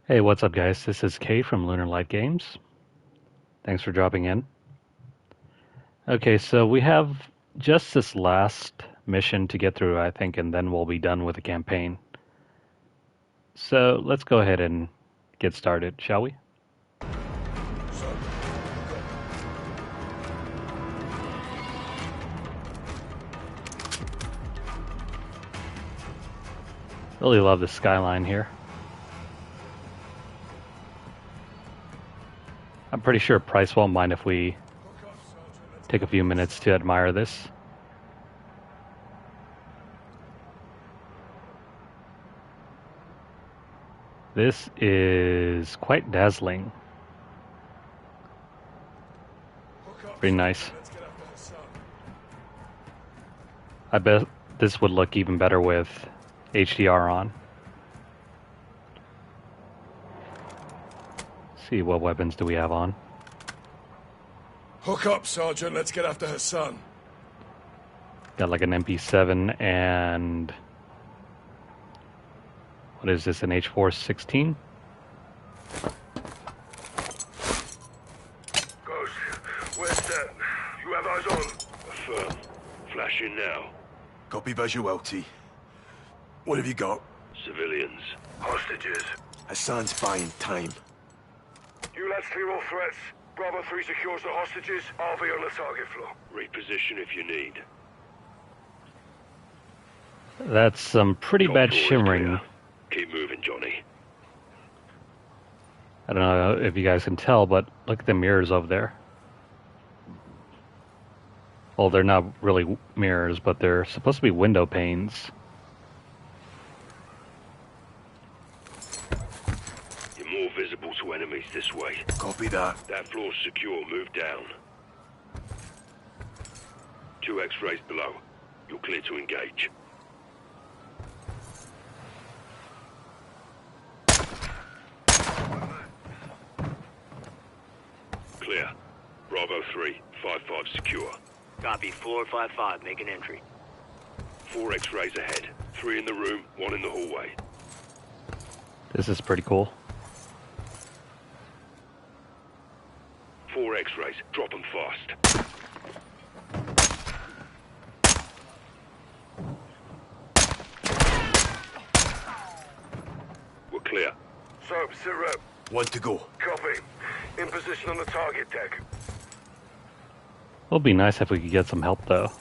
Hey, what's up, guys? This is Kay from Lunar Light Games. Thanks for dropping in. Okay, so we have just this last mission to get through, I think, and then we'll be done with the campaign. So let's go ahead and get started, shall we? Really love the skyline here. I'm pretty sure Price won't mind if we take a few minutes to admire this. This is quite dazzling. Pretty nice. I bet this would look even better with HDR on. Let's see, what weapons do we have on? Hook up, Sergeant. Let's get after Hassan. Got like an MP7 and... what is this, an H416? Ghost, where's that? You have eyes on? Affirm. Flashing now. Copy visual, T. What have you got? Civilians. Hostages. Hassan's buying time. You lads clear all threats. Bravo 3 secures the hostages. I'll be on the target floor. Reposition if you need. That's some pretty Top bad floor is shimmering. clear. Keep moving, Johnny. I don't know if you guys can tell, but look at the mirrors over there. Well, they're not really mirrors, but they're supposed to be window panes. You're more visible to enemies this way. Copy that. That floor's secure. Move down. 2 X-rays below. You're clear to engage. Clear. Bravo 3, 5-5 secure. Copy, floor 5-5, make an entry. 4 X-rays ahead. 3 in the room, 1 in the hallway. This is pretty cool. 4 X-rays. Drop them fast. We're clear. Soap, sit rep. One to go. Copy. In position on the target deck. It would be nice if we could get some help, though.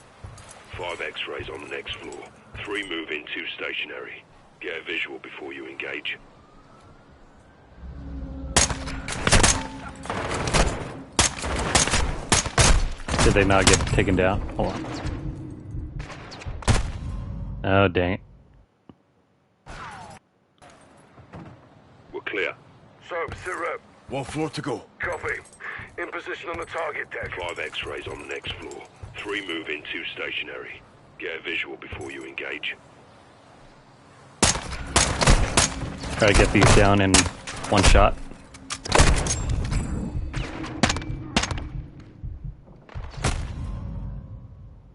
5 X-rays on the next floor. 3 move in, 2 stationary. Get a visual before you engage. Did they not get taken down? Hold on. Oh, dang it. We're clear. Soap, sit rep. One floor to go. Copy. In position on the target deck. 5 X-rays on the next floor. 3 move in, 2 stationary. Get a visual before you engage. Try to get these down in one shot.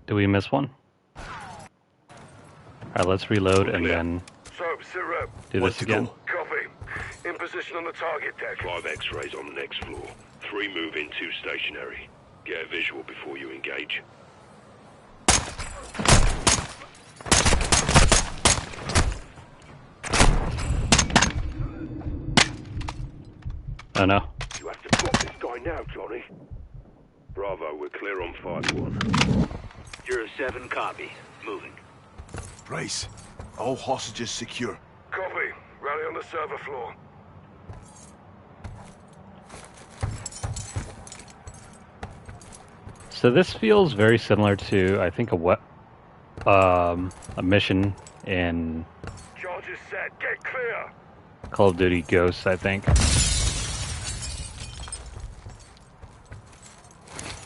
Did we miss one? Alright, let's reload and then Soap, sit rep. do One this to again. go. Copy. In position on the target deck. 5 X-rays on the next floor. 3 move in, 2 stationary. Get a visual before you engage. Oh no. You have to drop this guy now, Johnny. Bravo, we're clear on 5-1. 07, copy. Moving. Price. All hostages secure. Copy. Rally on the server floor. So this feels very similar to, I think, a mission in Charges set. Get clear. Call of Duty Ghosts, I think.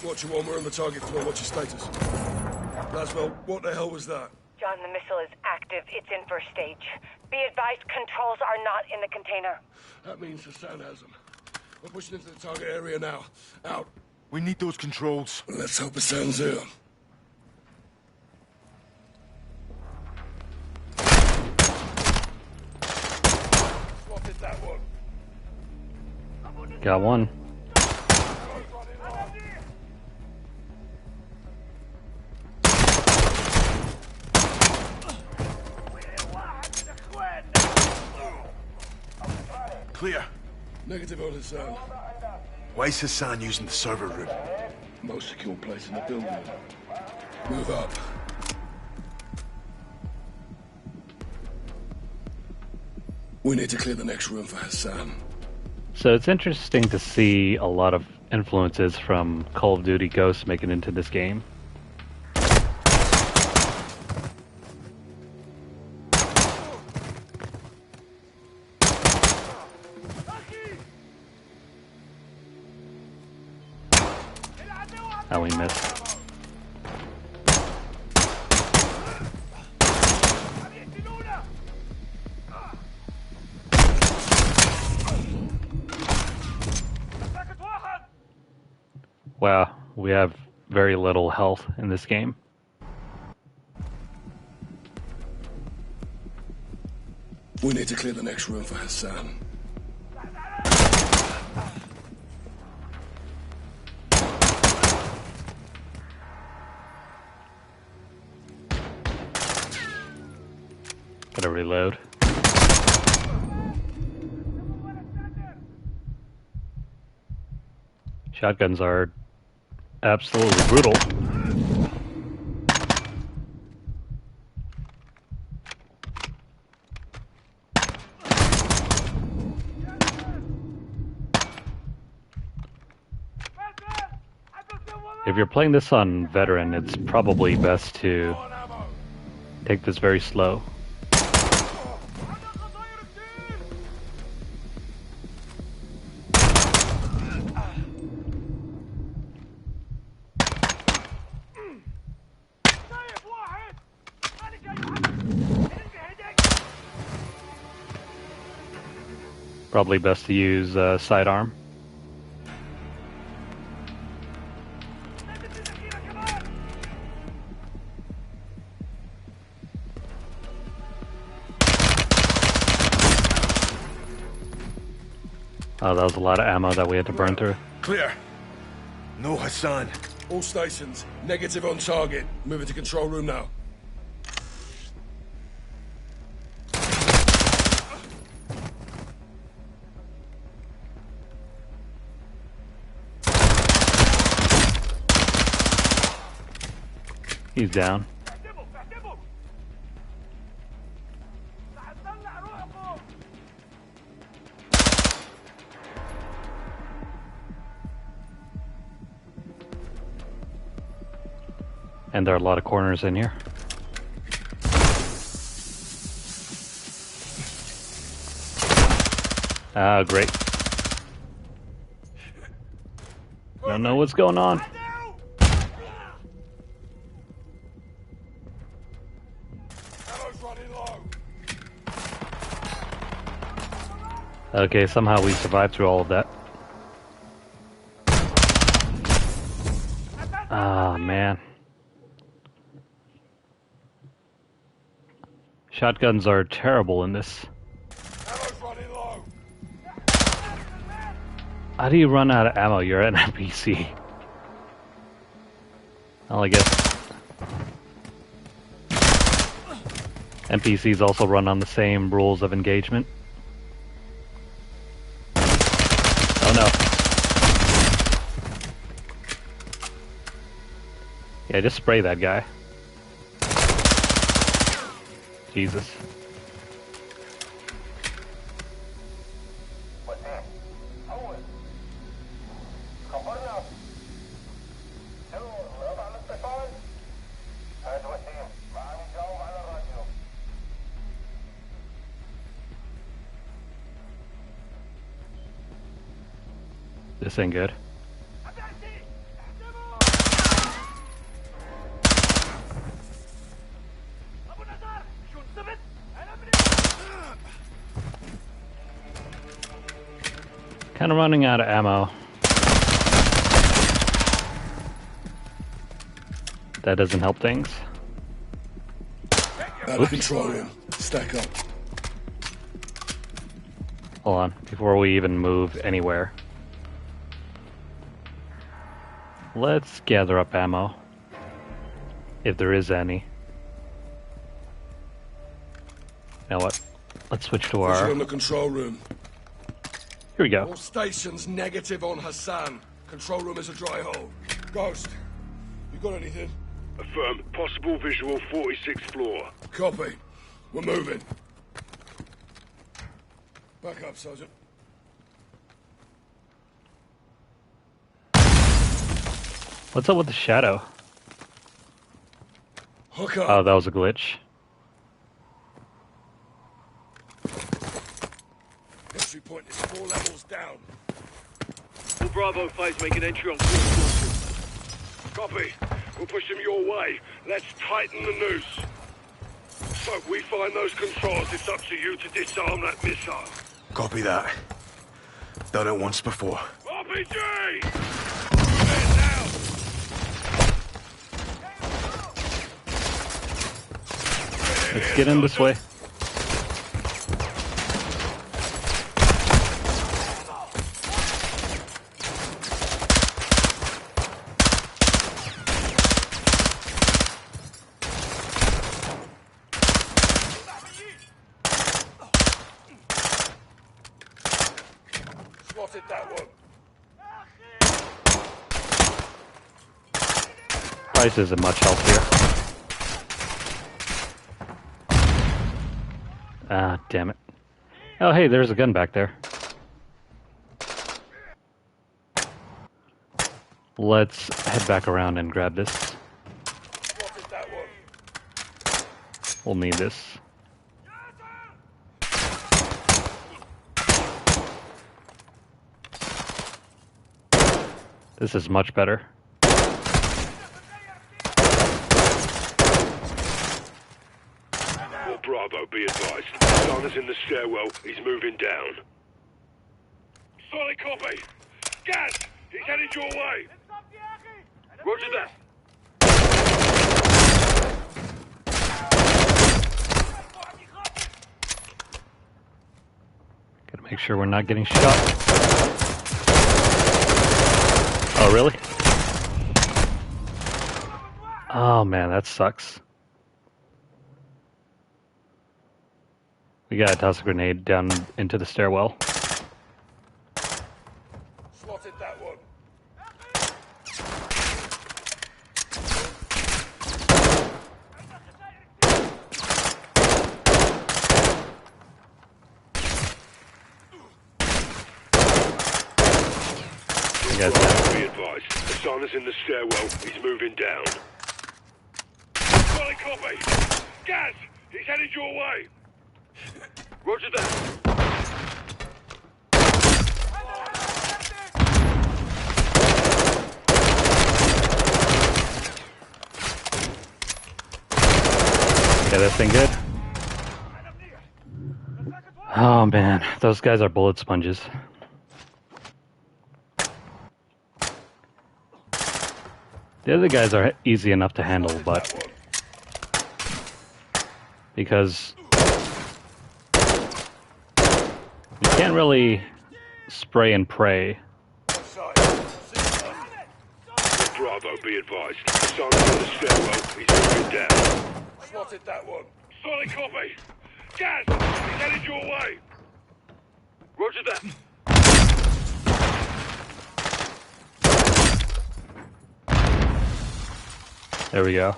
Watcher 1, we're on the target floor. What's your status? Laswell, what the hell was that? John, the missile is active. It's in first stage. Be advised, controls are not in the container. That means Hassan has them. We're pushing into the target area now. Out. We need those controls. Let's hope Hassan's here. Spotted that one. Got one. Clear. Negative on Hassan. Why's Hassan using the server room? Most secure place in the building. Move up. We need to clear the next room for Hassan. So it's interesting to see a lot of influences from Call of Duty Ghosts making into this game. How we missed. Wow, we have very little health in this game. We need to clear the next room for Hassan. Gotta reload. Shotguns are absolutely brutal. If you're playing this on veteran, it's probably best to take this very slow. Probably best to use sidearm. Oh, that was a lot of ammo that we had to burn through. Clear. No Hassan. All stations, negative on target. Moving to control room now. He's down. And there are a lot of corners in here. Ah, great. Don't know what's going on. Okay, somehow we survived through all of that. Ah, man. Shotguns are terrible in this. How do you run out of ammo? You're an NPC. Well, I guess NPCs also run on the same rules of engagement. Oh no. Yeah, just spray that guy. Jesus. This ain't good. Kind of running out of ammo. That doesn't help things. Out of control room. Stack up. Hold on, before we even move anywhere. Let's gather up ammo. If there is any. You know what? Let's switch to Visual our... in the control room. Here we go. All stations negative on Hassan. Control room is a dry hole. Ghost, you got anything? Affirm. Possible visual 46th floor. Copy. We're moving. Back up, Sergeant. What's up with the shadow? Hook up. Oh, that was a glitch. Entry point is 4 levels down. All Bravo 5's making entry on floor 4. Copy. We'll push them your way. Let's tighten the noose. So we find those controls. It's up to you to disarm that missile. Copy that. Done it once before. RPG! Head now! Let's get in this way. Spotted that one. Price isn't much help here. Ah, damn it. Oh, hey, there's a gun back there. Let's head back around and grab this. Spotted that one. We'll need this. This is much better. Or Bravo, be advised. Hassan in the stairwell. He's moving down. Solid copy. Gaz! He's headed your way. Roger that. Gotta make sure we're not getting shot. Oh, really? Oh, man, that sucks. We gotta toss a grenade down into the stairwell. Spotted that one. You guys down. Be advised. Hassan is in the stairwell. He's moving down. Solid copy. Gaz! He's headed your way. Roger that. Yeah, that thing good? Oh man, those guys are bullet sponges. The other guys are easy enough to handle, but because you can't really spray and pray. Bravo, be advised. Hassan is in the stairwell. He's moving down. Spotted that one. Solid copy. Gaz! He's headed your way. Roger that. There we go.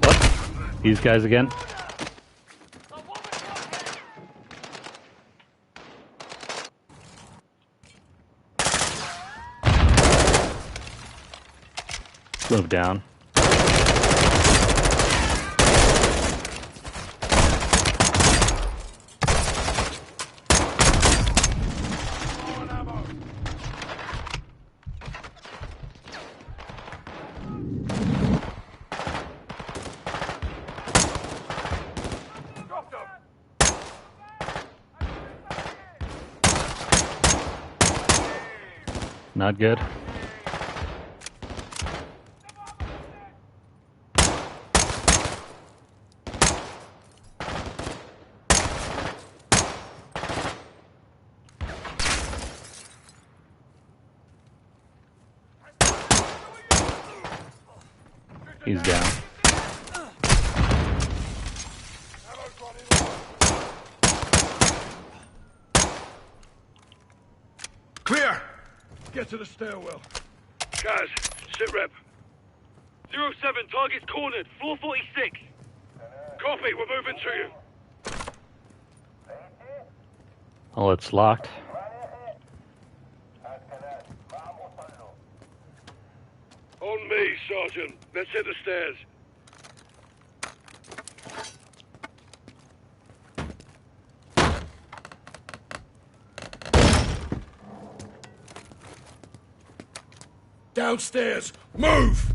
What? These guys again? Move down. Not good. He's down. Clear! Get to the stairwell. Guys, sit rep. 07, target's cornered. Floor 46. Copy, we're moving to you. Well, it's locked. On me, Sergeant. Let's hit the stairs. Downstairs. Move!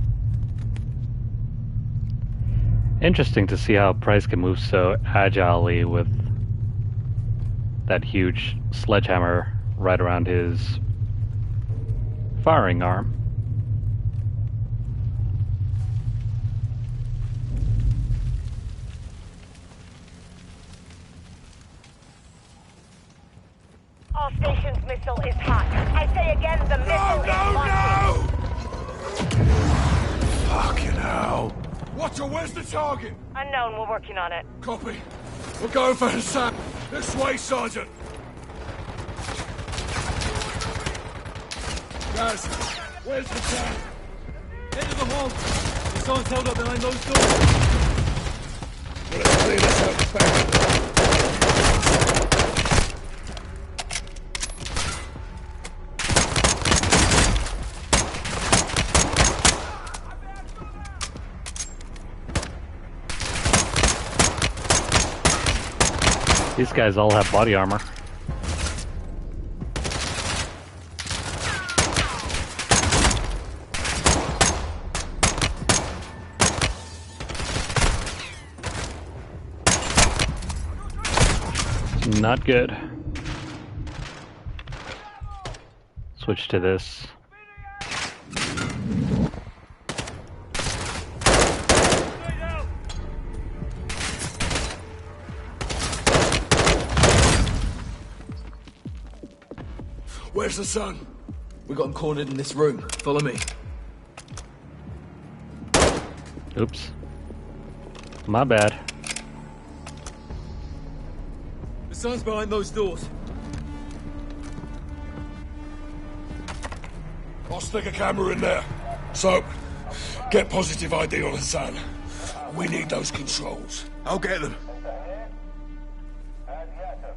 Interesting to see how Price can move so agilely with that huge sledgehammer right around his firing arm. All stations' missile is hot. I say again, the missile is launching. Fucking hell. Watcher, where's the target? Unknown, we're working on it. Copy. We're going for Hassan. This way, Sergeant. Guys, where's Hassan? End of the hall. Hassan's held up behind those doors. Well, let's clear this out the back. These guys all have body armor. Not good. Switch to this. Where's the sun? We got him cornered in this room. Follow me. Oops. My bad. The sun's behind those doors. I'll stick a camera in there. So, get positive ID on Hassan. We need those controls. I'll get them.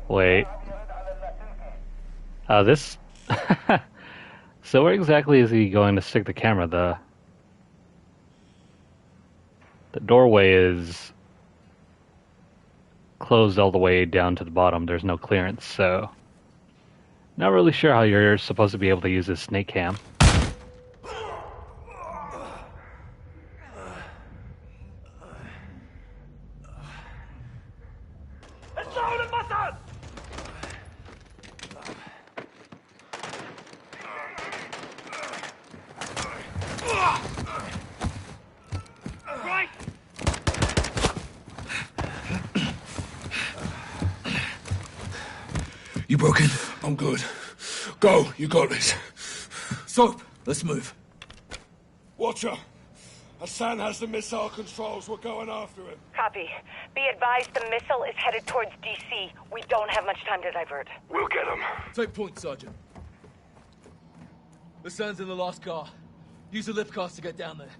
Wait. This... So where exactly is he going to stick the camera? The doorway is closed all the way down to the bottom. There's no clearance, so... Not really sure how you're supposed to be able to use this snake cam. You broken? I'm good. Go, you got this. Soap, let's move. Watcher, Hassan has the missile controls. We're going after him. Copy. Be advised the missile is headed towards DC. We don't have much time to divert. We'll get him. Take point, Sergeant. The sun's in the last car. Use the lift cars to get down there.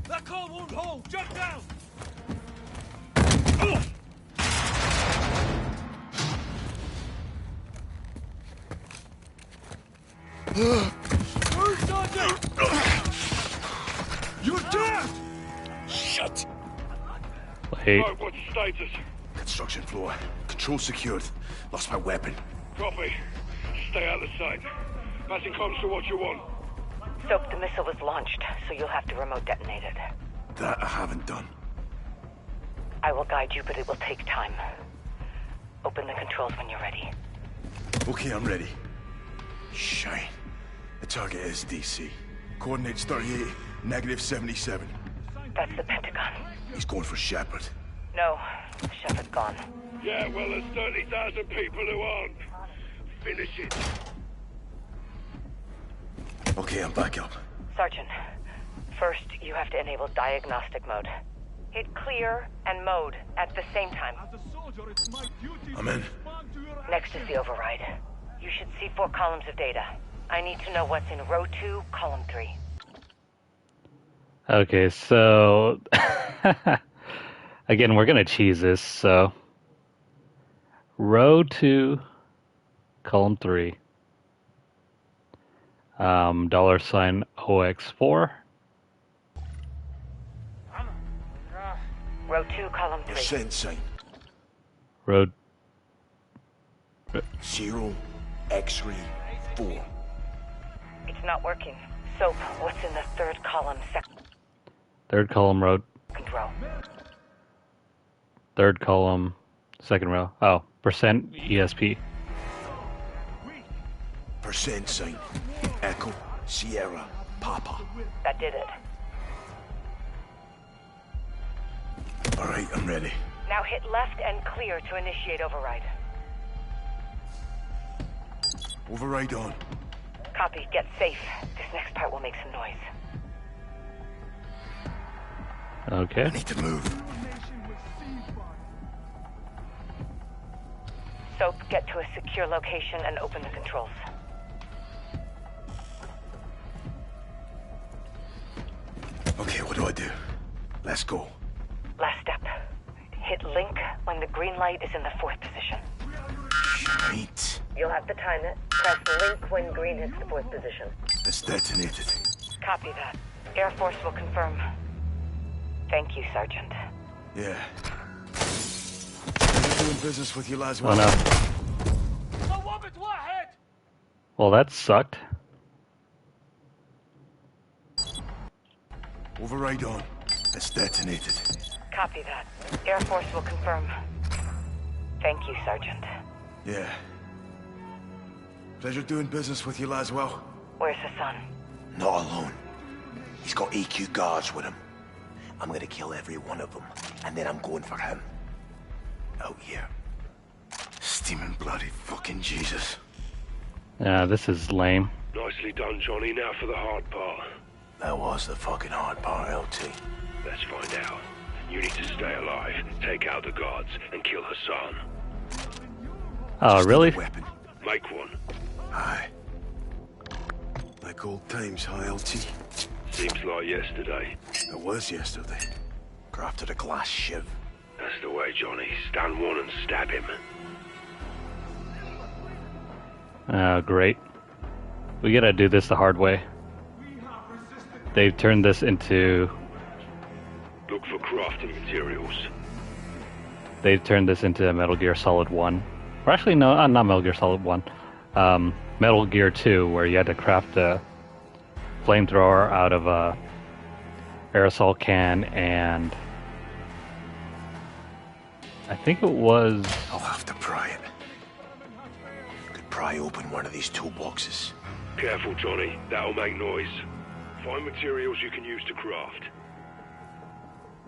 That car won't hold! Jump down! Move, Sergeant! You're dead! Shut. Wait. Right, what's the status? Construction floor. Control secured. Lost my weapon. Copy. Stay out of sight. Passing comms to what you want. Soap, the missile was launched, so you'll have to remote detonate it. That I haven't done. I will guide you, but it will take time. Open the controls when you're ready. Okay, I'm ready. Shine. The target is DC. Coordinates 38, negative 77. That's the Pentagon. He's going for Shepard. No, Shepard's gone. Yeah, well, there's 30,000 people who aren't. Finish it. Okay, I'm back up. Sergeant, first you have to enable diagnostic mode. Hit clear and mode at the same time. I'm in. Next is the override. You should see 4 columns of data. I need to know what's in row 2, column 3. Okay, so again, we're gonna cheese this. So row 2, column 3, $OX4. Row 2, column 3. Percent sign. Row 0, X-ray, 4. It's not working. Soap, what's in the 3rd column, third column, row second row? 3rd column, 2nd row. Oh, percent ESP. Percent sign. Echo, Sierra, Papa. That did it. All right, I'm ready. Now hit left and clear to initiate override. Override on. Copy, get safe. This next part will make some noise. Okay. I need to move. Soap, get to a secure location and open the controls. Okay, what do I do? Let's go. Last step. Hit link when the green light is in the 4th position. Shite. You'll have to time it. Press link when green hits the 4th position. It's detonated. Copy that. Air Force will confirm. Thank you, Sergeant. Yeah. I'm doing business with you, lads. Oh no. Well, that sucked. Override on. It's detonated. Copy that. Air Force will confirm. Thank you, Sergeant. Yeah. Pleasure doing business with you, Laswell. Where's Hassan? Not alone. He's got AQ guards with him. I'm gonna kill every one of them, and then I'm going for him. Out here. Steaming bloody fucking Jesus. Yeah, this is lame. Nicely done, Johnny. Now for the hard part. That was the fucking hard part, LT. Let's find out. You need to stay alive, take out the guards, and kill Hassan. Oh, really? Weapon. Make one. Aye. Like old times, huh, LT? Seems like yesterday. It was yesterday. Crafted a glass shiv. That's the way, Johnny. Stand one and stab him. Oh, great. We gotta do this the hard way. They've turned this into... Look for crafting materials. They've turned this into Metal Gear Solid 1. Or actually, no, not Metal Gear Solid 1. Metal Gear 2, where you had to craft a flamethrower out of a aerosol can and... I think it was... I'll have to pry it. Could pry open one of these toolboxes. Careful, Johnny. That'll make noise. Find materials you can use to craft.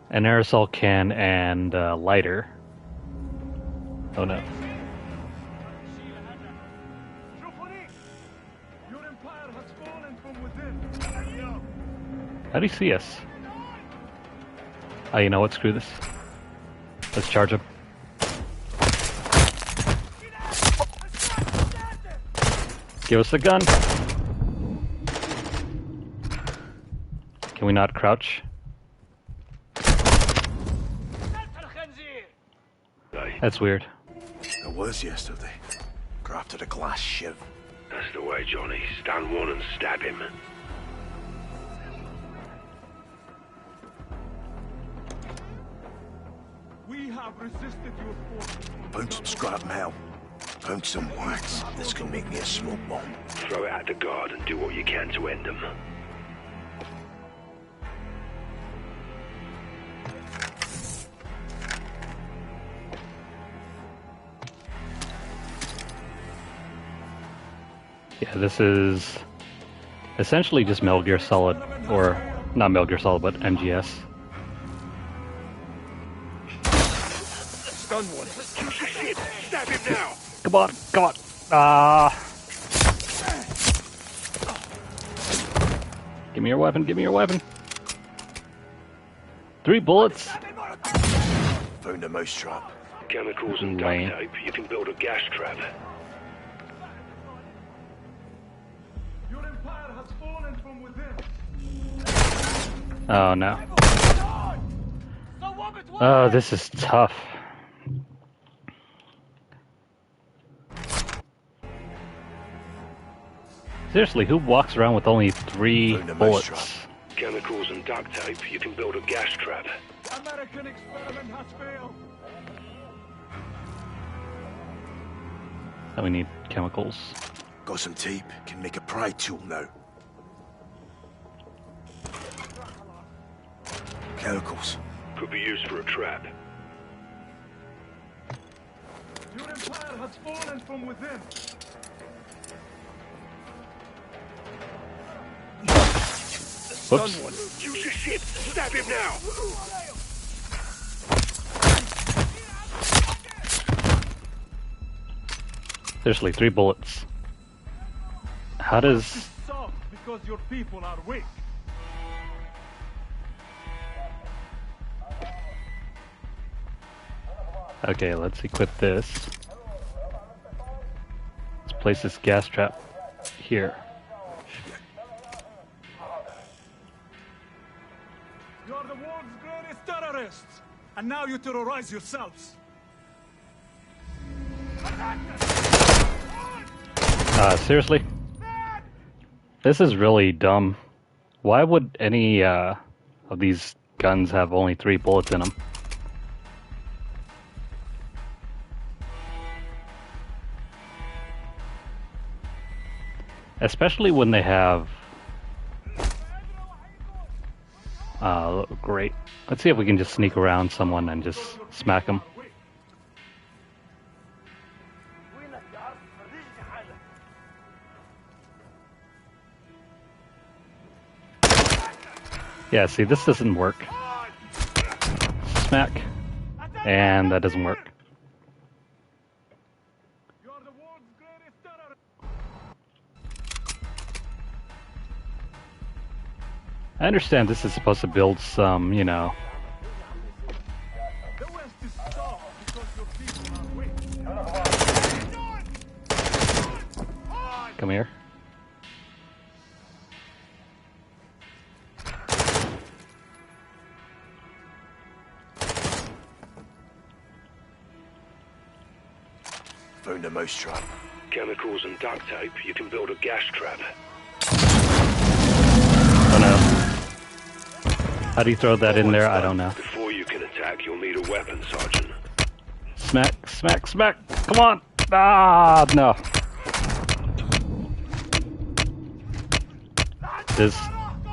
an aerosol can and a lighter. Oh no. How do you see us? Oh, you know what? Screw this. Let's charge him. Give us the gun. Can we not crouch? That's weird. It was yesterday. Crafted a glass shiv. That's the way, Johnny. Stand one and stab him. We have resisted your force. Found some scrap metal. Found some wax. This can make me a smoke bomb. Throw it at the guard and do what you can to end them. Yeah, this is essentially just Metal Gear Solid, or not Metal Gear Solid, but MGS. Stun one. Shit! Stab him now! Come on, come on. Ah. Give me your weapon, give me your weapon. 3 bullets. Found a mousetrap. Chemicals and duct tape, you can build a gas trap. Your empire has fallen from within. Oh no. Oh, this is tough. Seriously, who walks around with only 3 bullets? Chemicals and duct tape, you can build a gas trap. The American experiment has failed. And we need chemicals. Got some tape. Can make a pry tool now. Chemicals. Could be used for a trap. Your empire has fallen from within. Whoops. Use your shit! Stab him now! Seriously, 3 bullets. How does... Stop because your people are weak. Okay, let's equip this. Let's place this gas trap here. You are the world's greatest terrorists, and now you terrorize yourselves. Seriously? This is really dumb. Why would any of these guns have only 3 bullets in them? Especially when they have... great. Let's see if we can just sneak around someone and just smack them. Yeah, see, this doesn't work. Smack. And that doesn't work. I understand this is supposed to build some, you know... Come here. Found a mousetrap. Chemicals and duct tape, you can build a gas trap. Oh no. How do you throw that in there? I don't know. Before you can attack, you'll need a weapon, Sergeant. Smack, smack, smack! Come on! Ah, no.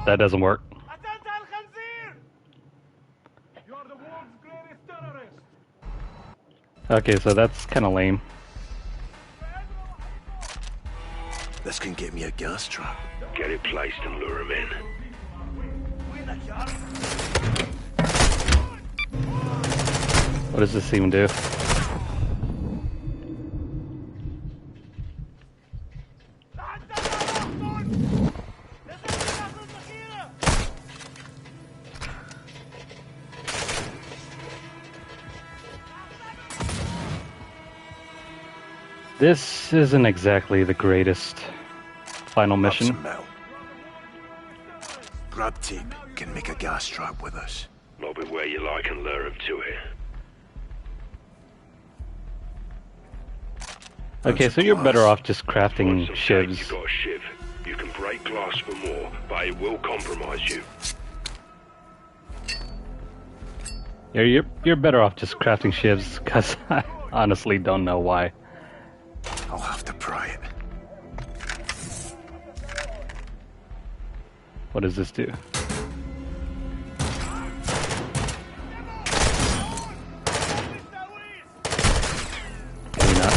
That doesn't work. Okay, so that's kind of lame. This can get me a gas trap. Get it placed and lure him in. What does this even do? This isn't exactly the greatest final mission. Grab tape. Can make a gas trap with us. Lob it where you like and lure him to it. Okay, so you're better off just crafting shivs. You got a shiv. You can break glass for more, but it will compromise you. Yeah, you're better off just crafting shivs, because I honestly don't know why. I'll have to pry it. What does this do? Maybe not.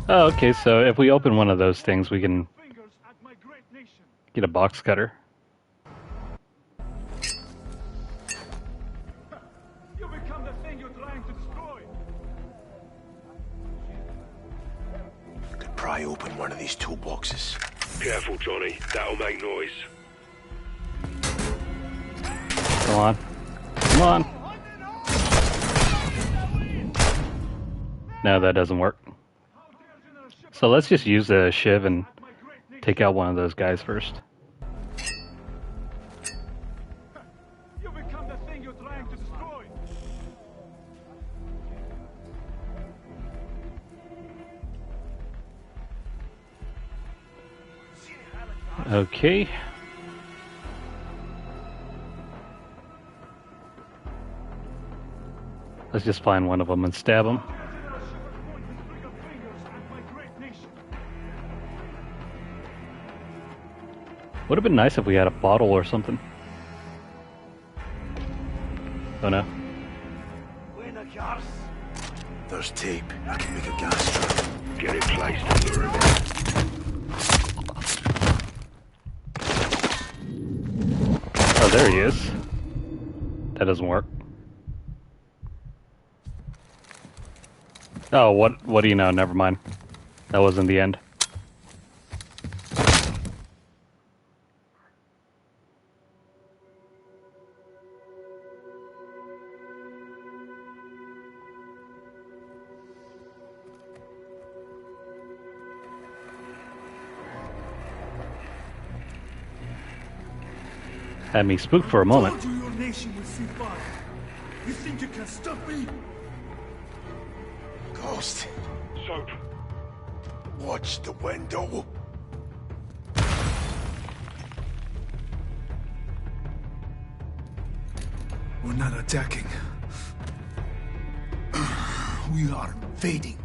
Oh, okay, so if we open one of those things, we can get a box cutter. You become the thing you're trying to destroy. pry open one of these toolboxes. Careful, Johnny. That'll make noise. Come on. Come on. No, that doesn't work. So let's just use a shiv and take out one of those guys first. You become the thing you're trying to destroy. Okay. Let's just find one of them and stab him. Would have been nice if we had a bottle or something. Oh no. There's tape. I can make a gas trap. Get it placed and lure him in. Oh, there he is. That doesn't work. Oh, what do you know? Never mind. That wasn't the end. Had me spooked for a moment. Told you your nation will see fire. You think you can stop me? Ghost, Soap. watch the window. We're not attacking. We are fading.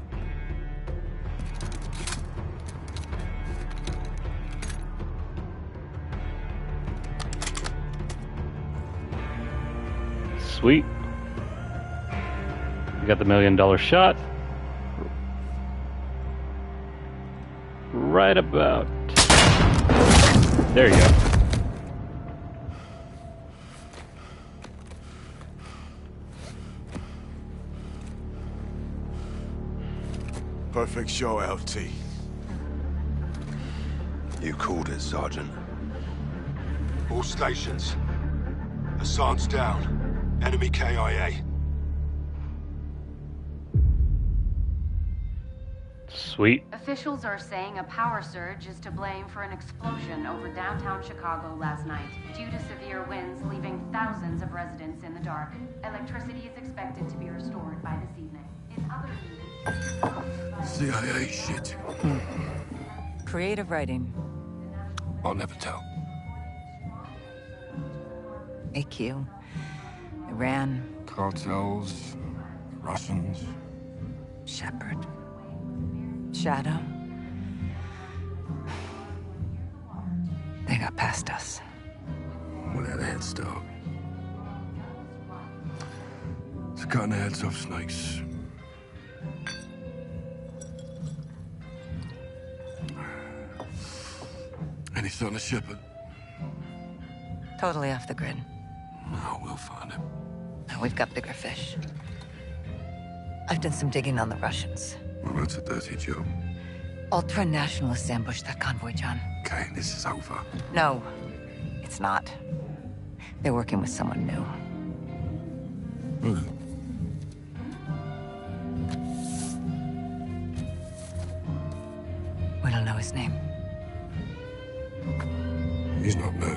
Sweet. We got the $1 million shot. Right about. There you go. Perfect show, LT. You called it, Sergeant. All stations. Hassan's down. Enemy KIA. Sweet. Officials are saying a power surge is to blame for an explosion over downtown Chicago last night, due to severe winds leaving thousands of residents in the dark. Electricity is expected to be restored by this evening. In other news, CIA shit. Creative writing. I'll never tell. AQ. Iran. Cartels. Russians. Shepard. Shadow. They got past us. We had a head start. It's cutting the heads off snakes. Any son of Shepard? Totally off the grid. No, we'll find him. Now we've got bigger fish. I've done some digging on the Russians. Well, that's a dirty job. Ultra-nationalists ambushed that convoy, John. Okay, this is over. No, it's not. They're working with someone new. We don't know his name. He's not new.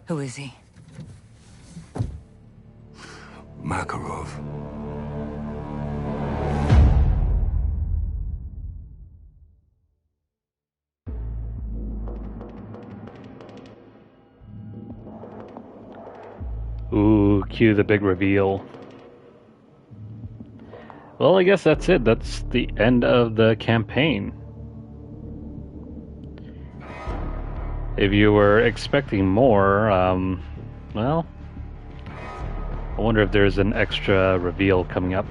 Who is he? Makarov. Ooh, cue the big reveal. Well, I guess that's it. That's the end of the campaign. If you were expecting more, well, I wonder if there's an extra reveal coming up.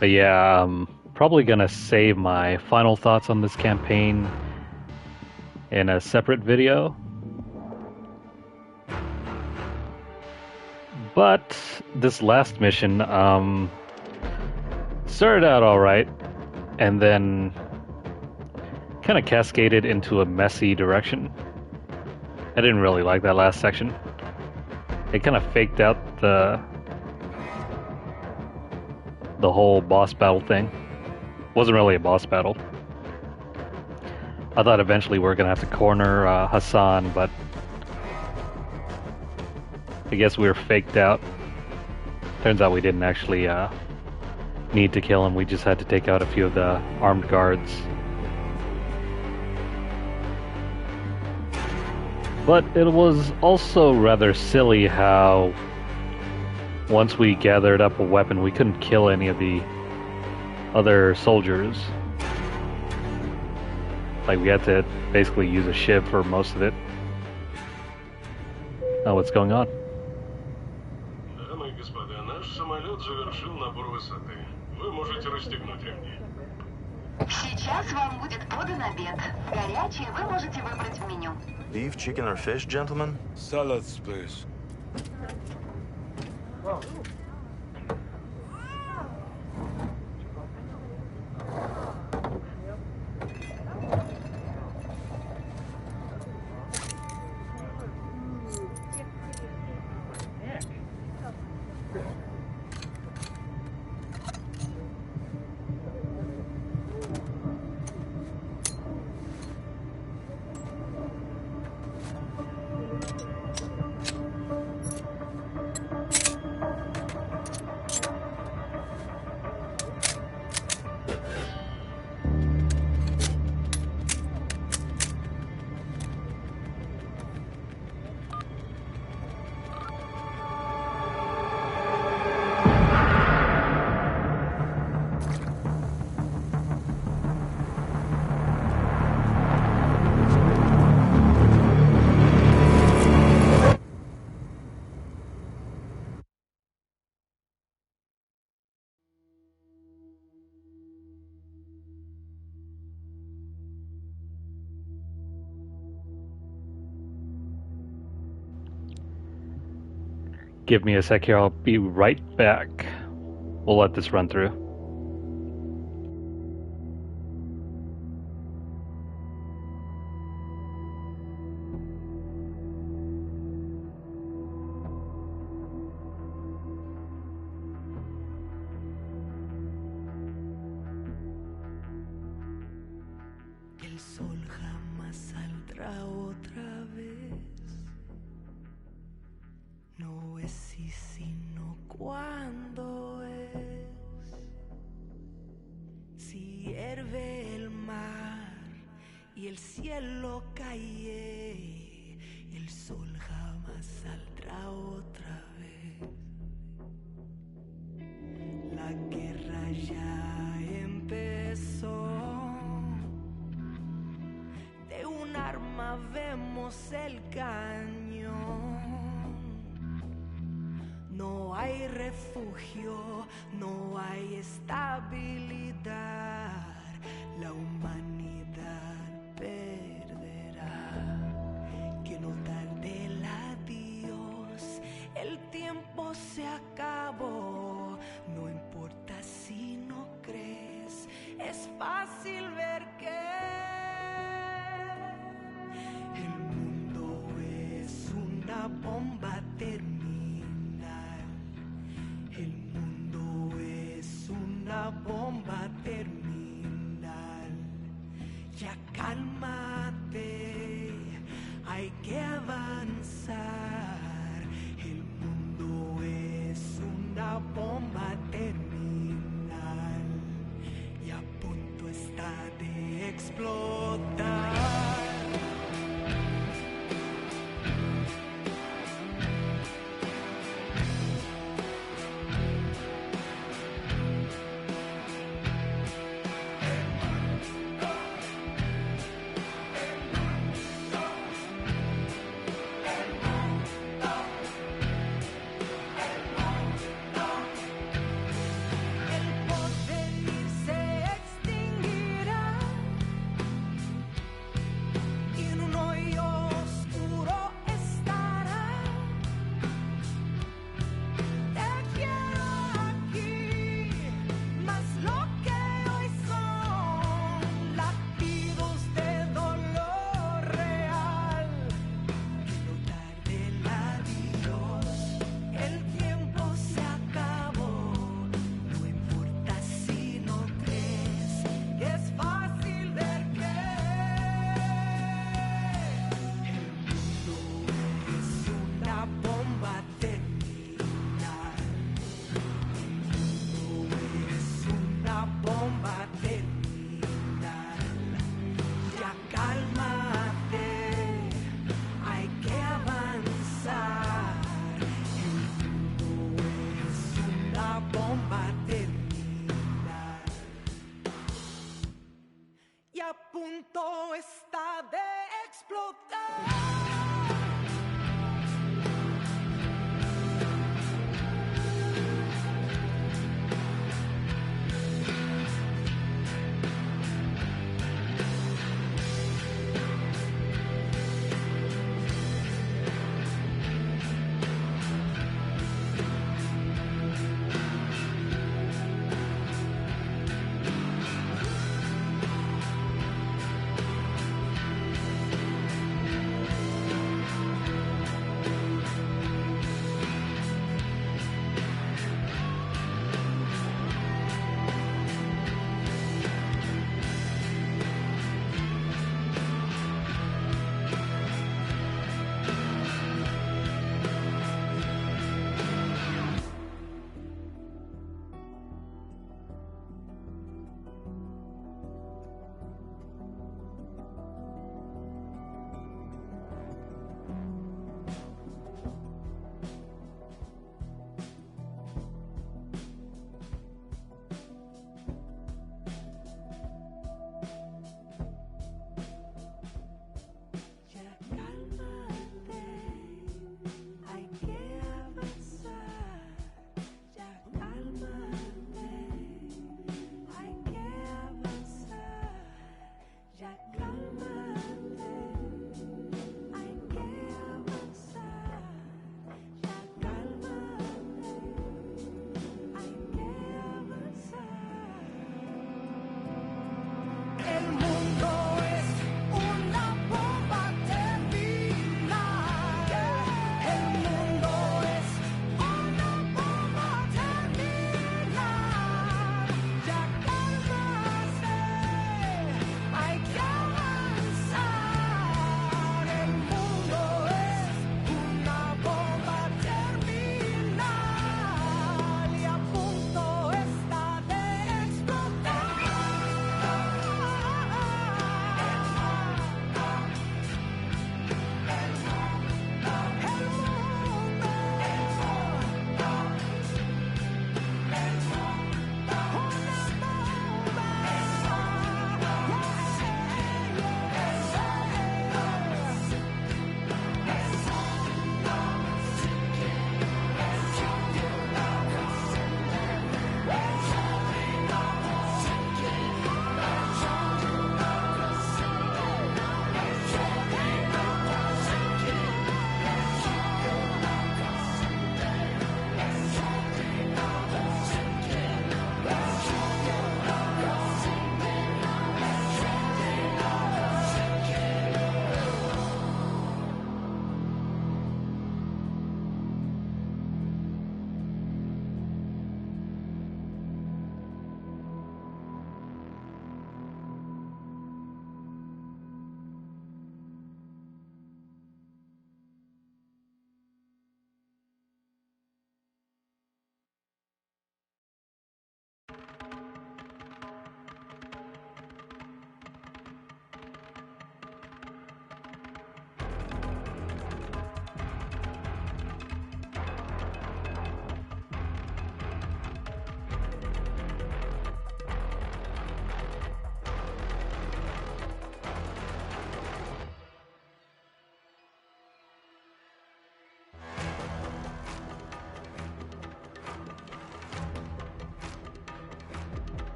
But yeah, I'm probably gonna save my final thoughts on this campaign in a separate video. But this last mission started out alright, and then kind of cascaded into a messy direction. I didn't really like that last section. It kind of faked out the whole boss battle thing. Wasn't really a boss battle. I thought eventually we were gonna have to corner Hassan, but I guess we were faked out. Turns out we didn't actually need to kill him. We just had to take out a few of the armed guards. But it was also rather silly how once we gathered up a weapon, we couldn't kill any of the other soldiers. Like, we had to basically use a shiv for most of it. Oh, what's going on? Дамы и господа, наш самолет завершил набор высоты. Вы можете расстегнуть ремни. Сейчас вам будет подан обед. Горячий вы можете выбрать в меню. Beef, chicken, or fish, gentlemen? Salads, please. Give me a sec here, I'll be right back. We'll let this run through. El sol jamás saldrá otra vez. No es si, sino cuándo es. Si hierve el mar y el cielo cae, el sol jamás saldrá otra vez. La guerra ya empezó. De un arma vemos el cañón. No hay refugio, no hay estabilidad. La humanidad perderá. Que no tarde el adiós, el tiempo se acabó. No importa si no crees, es fácil ver que el mundo es una bomba terminal. El mundo es una bomba terminal. Ya cálmate, hay que avanzar. El mundo es una bomba terminal y a punto está de explotar.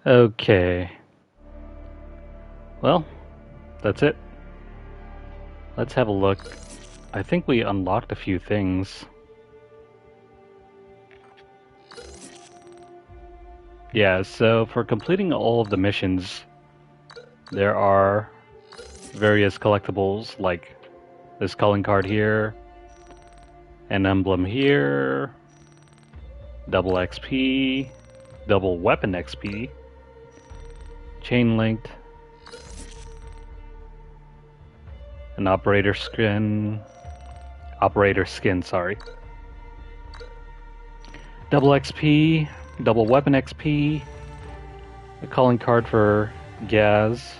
Okay. Well, that's it. Let's have a look. I think we unlocked a few things. Yeah, so for completing all of the missions, there are various collectibles like this calling card here, an emblem here, double XP, double weapon XP, chain linked, an operator skin, sorry. Double XP, double weapon XP, a calling card for Gaz,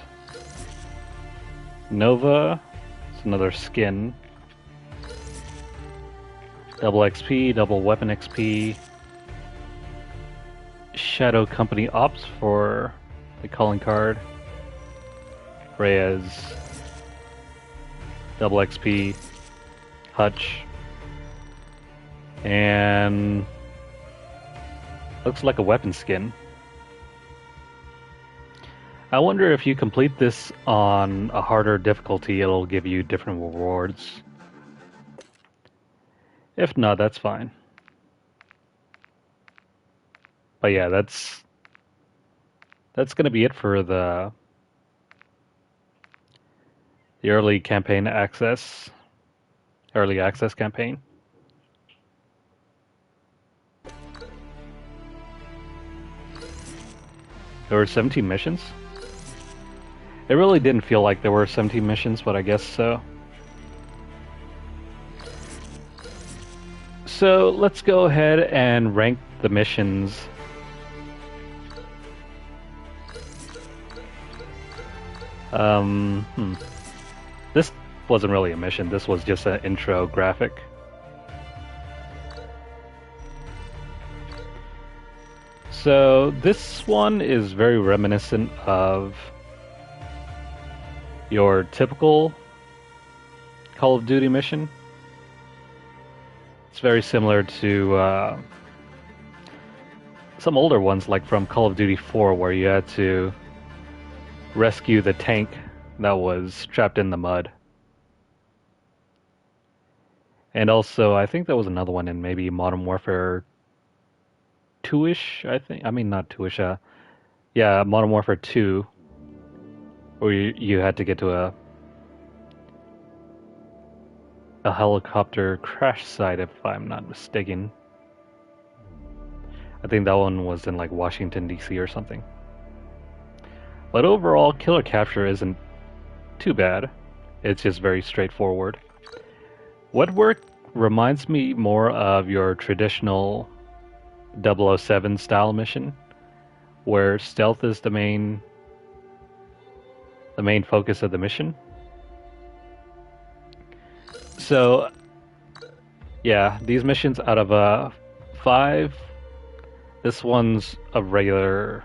Nova, it's another skin, double XP, double weapon XP, Shadow Company Ops for the calling card, Reyes, double XP, Hutch, and looks like a weapon skin. I wonder if you complete this on a harder difficulty, it'll give you different rewards. If not, that's fine. But yeah, that's gonna be it for the early access campaign. There were 17 missions? It really didn't feel like there were 17 missions, but I guess so. So let's go ahead and rank the missions. This wasn't really a mission, this was just an intro graphic. So this one is very reminiscent of your typical Call of Duty mission. It's very similar to some older ones, like from Call of Duty 4, where you had to rescue the tank that was trapped in the mud. And also, I think there was another one in maybe Modern Warfare 2-ish, I think. I mean, not 2-ish, yeah, Modern Warfare 2, where you had to get to a helicopter crash site, if I'm not mistaken. I think that one was in like Washington, D.C. or something. But overall, Killer Capture isn't too bad. It's just very straightforward. Wetwork reminds me more of your traditional 007 style mission, where stealth is the main focus of the mission. So, yeah, these missions out of 5, this one's a 3,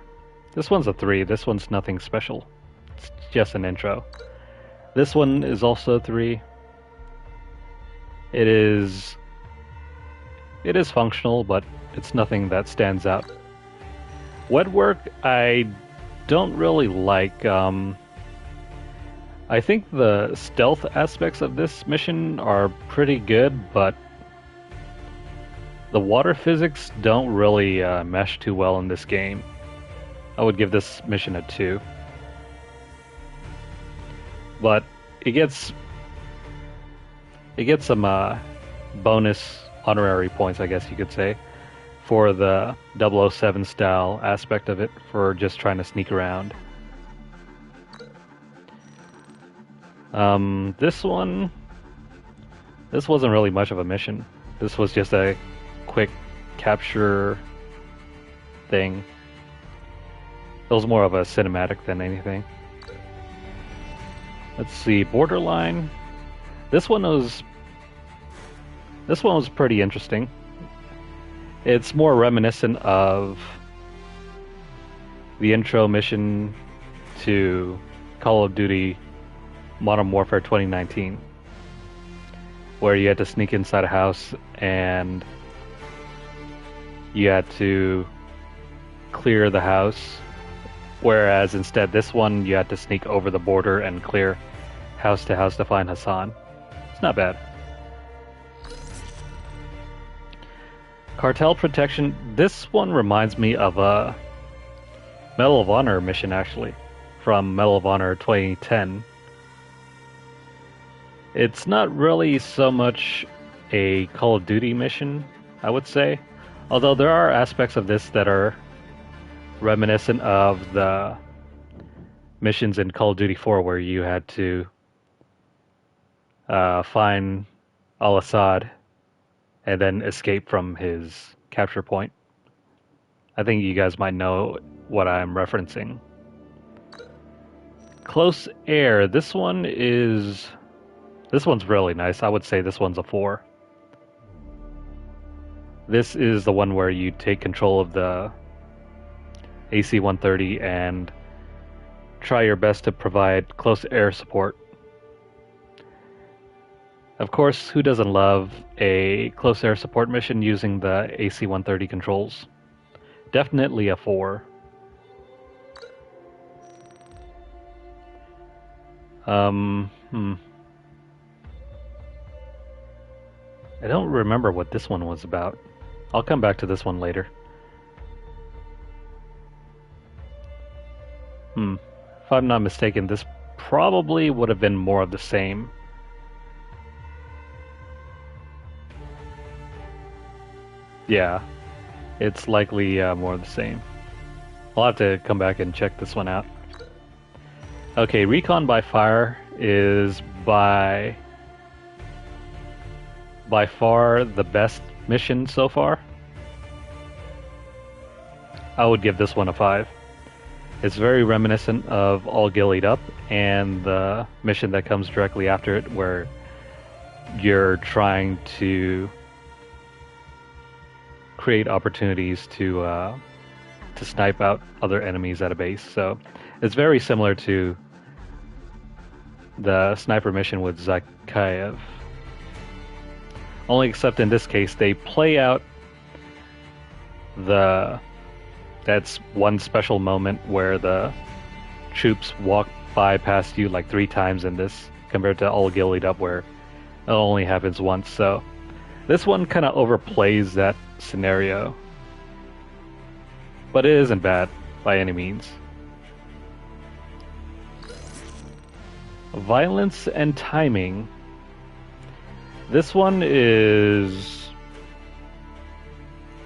this one's nothing special. It's just an intro. This one is also 3. It is functional, but it's nothing that stands out. Wetwork, I don't really like. I think the stealth aspects of this mission are pretty good, but the water physics don't really mesh too well in this game. I would give this mission a 2. But it gets some bonus honorary points, I guess you could say, for the 007 style aspect of it, for just trying to sneak around. This wasn't really much of a mission. This was just a quick capture thing. It was more of a cinematic than anything. Let's see, Borderline. This one was pretty interesting. It's more reminiscent of the intro mission to Call of Duty Modern Warfare 2019, where you had to sneak inside a house and you had to clear the house Whereas instead, this one you had to sneak over the border and clear house to house to find Hassan. It's not bad. Cartel protection. This one reminds me of a Medal of Honor mission, actually, from Medal of Honor 2010. It's not really so much a Call of Duty mission, I would say. Although there are aspects of this that are reminiscent of the missions in Call of Duty 4 where you had to find Al-Assad and then escape from his capture point. I think you guys might know what I'm referencing. Close Air. This one's really nice. I would say this one's a 4. This is the one where you take control of the AC-130 and try your best to provide close air support. Of course, who doesn't love a close air support mission using the AC-130 controls? Definitely a 4. I don't remember what this one was about. I'll come back to this one later. If I'm not mistaken, this probably would have been more of the same. Yeah, it's likely more of the same. I'll have to come back and check this one out. Okay, Recon by Fire is by far the best mission so far. I would give this one a 5. It's very reminiscent of All Gillied Up and the mission that comes directly after it, where you're trying to create opportunities to snipe out other enemies at a base. So it's very similar to the sniper mission with Zakhaev. Only except in this case, they play out that's one special moment where the troops walk by past you like 3 times in this, compared to All Gillied Up where it only happens once. So this one kind of overplays that scenario, but it isn't bad by any means. Violence and Timing. This one is...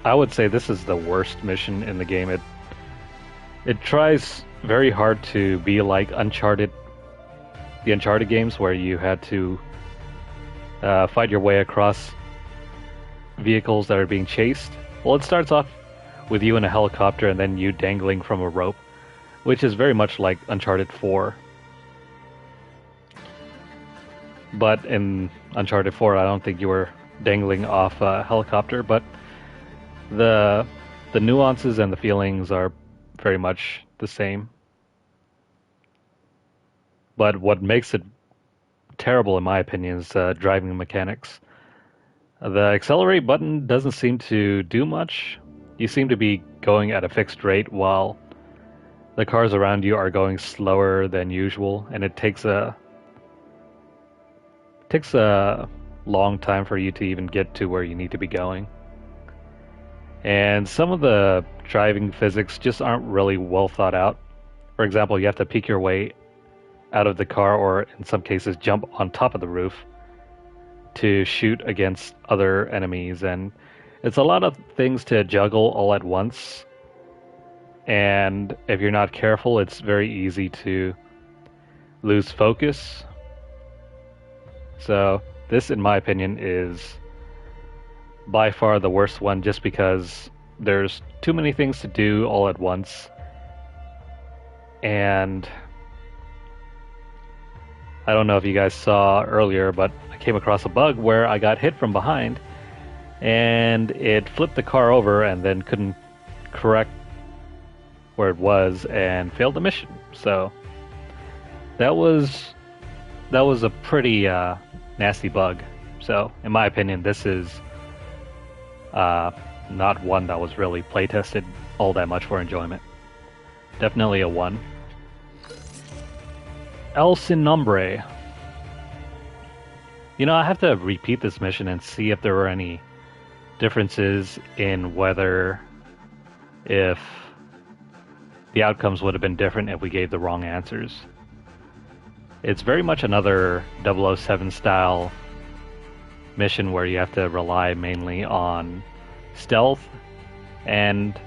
I would say this is the worst mission in the game. It tries very hard to be like the Uncharted games, where you had to fight your way across vehicles that are being chased. Well, it starts off with you in a helicopter and then you dangling from a rope, which is very much like Uncharted 4. But in Uncharted 4, I don't think you were dangling off a helicopter, but the nuances and the feelings are very much the same. But what makes it terrible, in my opinion, is driving mechanics. The accelerate button doesn't seem to do much. You seem to be going at a fixed rate while the cars around you are going slower than usual, and it takes a long time for you to even get to where you need to be going. And some of the driving physics just aren't really well thought out. For example, you have to peek your way out of the car, or in some cases jump on top of the roof to shoot against other enemies, and it's a lot of things to juggle all at once, and if you're not careful, it's very easy to lose focus. So this, in my opinion, is by far the worst one, just because there's too many things to do all at once, and I don't know if you guys saw earlier, but I came across a bug where I got hit from behind and it flipped the car over and then couldn't correct where it was and failed the mission. So that was a pretty nasty bug. So in my opinion, this is not one that was really play tested all that much for enjoyment. Definitely a 1. Sin Nombre. You know, I have to repeat this mission and see if there were any differences in whether if the outcomes would have been different if we gave the wrong answers. It's very much another 007 style mission where you have to rely mainly on stealth, and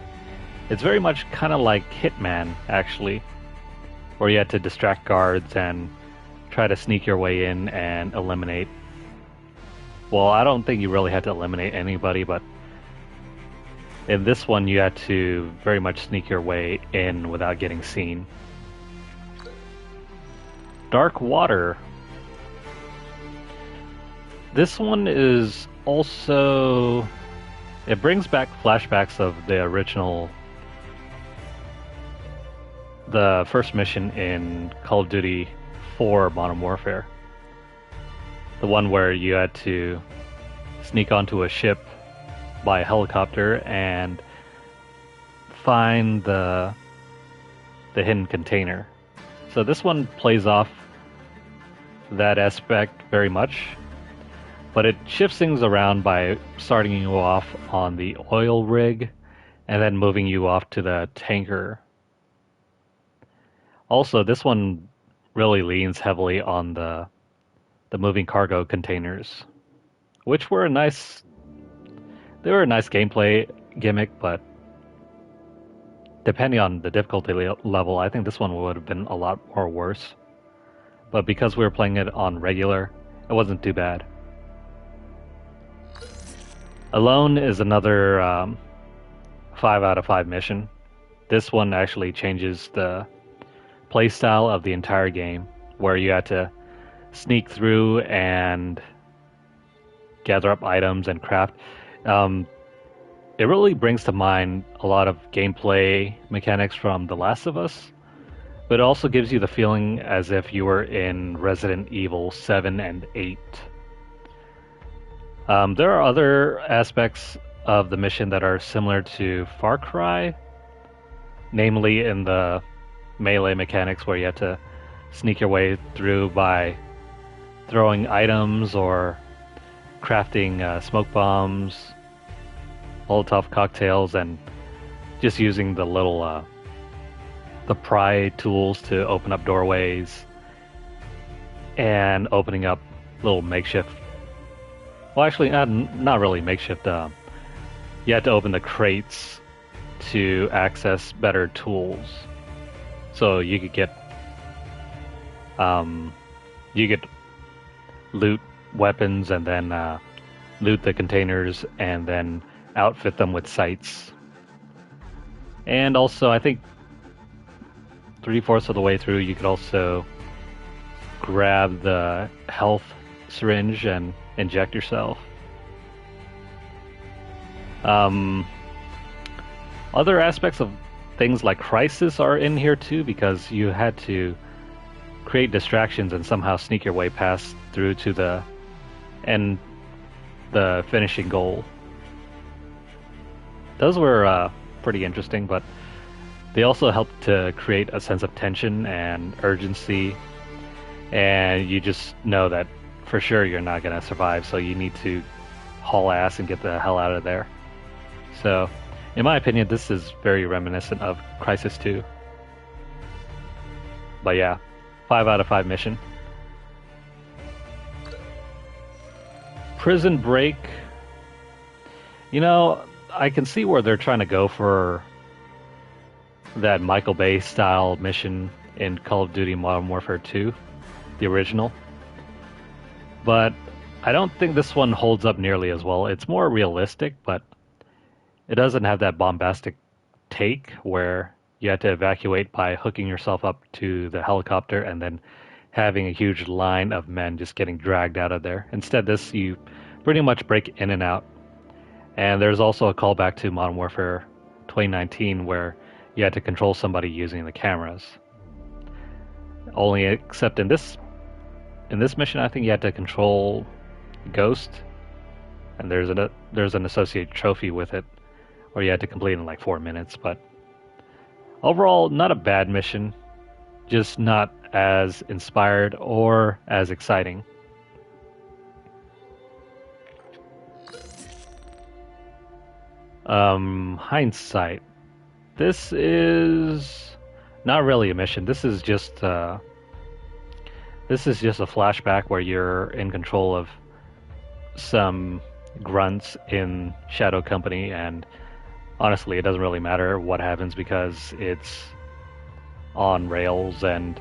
it's very much kind of like Hitman, actually, where you had to distract guards and try to sneak your way in and eliminate. Well, I don't think you really had to eliminate anybody, but in this one you had to very much sneak your way in without getting seen. Dark Water. This one is also... It brings back flashbacks of the original... the first mission in Call of Duty 4 Modern Warfare. The one where you had to sneak onto a ship by a helicopter and find the hidden container. So this one plays off that aspect very much, but it shifts things around by starting you off on the oil rig and then moving you off to the tanker. Also, this one really leans heavily on the moving cargo containers, which were a nice gameplay gimmick, but depending on the difficulty level, I think this one would have been a lot more worse. But because we were playing it on regular, it wasn't too bad. Alone is another 5 out of 5 mission. This one actually changes the playstyle of the entire game, where you had to sneak through and gather up items and craft. It really brings to mind a lot of gameplay mechanics from The Last of Us, but it also gives you the feeling as if you were in Resident Evil 7 and 8. There are other aspects of the mission that are similar to Far Cry, namely in the melee mechanics where you have to sneak your way through by throwing items or crafting smoke bombs, Molotov cocktails, and just using the little the pry tools to open up doorways and opening up little makeshift. Well, actually, not really makeshift. You had to open the crates to access better tools, so you could get loot weapons and then loot the containers and then outfit them with sights. And also, I think 3/4 of the way through, you could also grab the health syringe and inject yourself. Other aspects of things like Crisis are in here too, because you had to create distractions and somehow sneak your way past through to the end, the finishing goal. Those were pretty interesting, but they also helped to create a sense of tension and urgency, and you just know that for sure you're not going to survive, so you need to haul ass and get the hell out of there. So, in my opinion, this is very reminiscent of Crisis 2. But yeah, 5 out of 5 mission. Prison Break. You know, I can see where they're trying to go for that Michael Bay style mission in Call of Duty Modern Warfare 2, the original. But I don't think this one holds up nearly as well. It's more realistic, but it doesn't have that bombastic take where you have to evacuate by hooking yourself up to the helicopter and then having a huge line of men just getting dragged out of there. Instead, this, you pretty much break in and out. And there's also a callback to Modern Warfare 2019 where you had to control somebody using the cameras. Only except in this mission, I think you had to control Ghost, and there's an associated trophy with it, or you had to complete in like 4 minutes. But Overall, not a bad mission, just not as inspired or as exciting. Hindsight. This is not really a mission. This is just a flashback where you're in control of some grunts in Shadow Company, and honestly, it doesn't really matter what happens because it's on rails and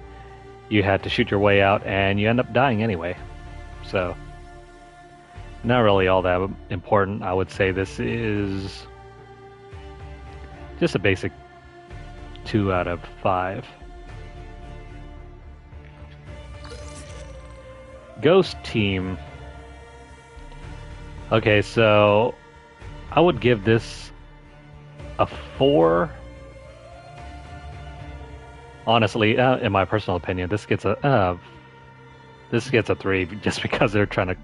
you had to shoot your way out and you end up dying anyway. So, not really all that important. I would say this is just a basic 2 out of 5. Ghost Team. Okay, so I would give this a 4. Honestly, in my personal opinion, this gets a 3 just because they're trying to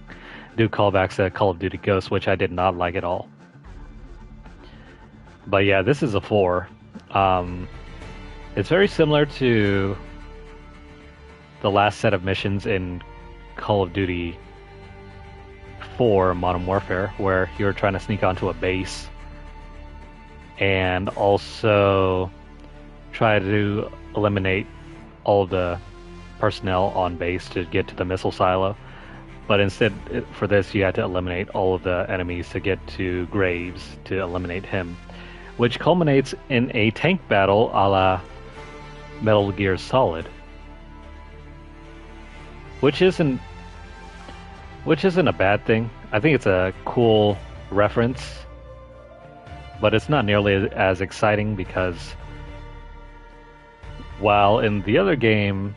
do callbacks to Call of Duty Ghosts, which I did not like at all. But yeah, this is a 4. It's very similar to the last set of missions in Call of Duty 4 Modern Warfare, where you're trying to sneak onto a base and also try to eliminate all the personnel on base to get to the missile silo. But instead, for this, you had to eliminate all of the enemies to get to Graves to eliminate him, which culminates in a tank battle a la Metal Gear Solid, which isn't a bad thing. I think it's a cool reference, but it's not nearly as exciting because while in the other game,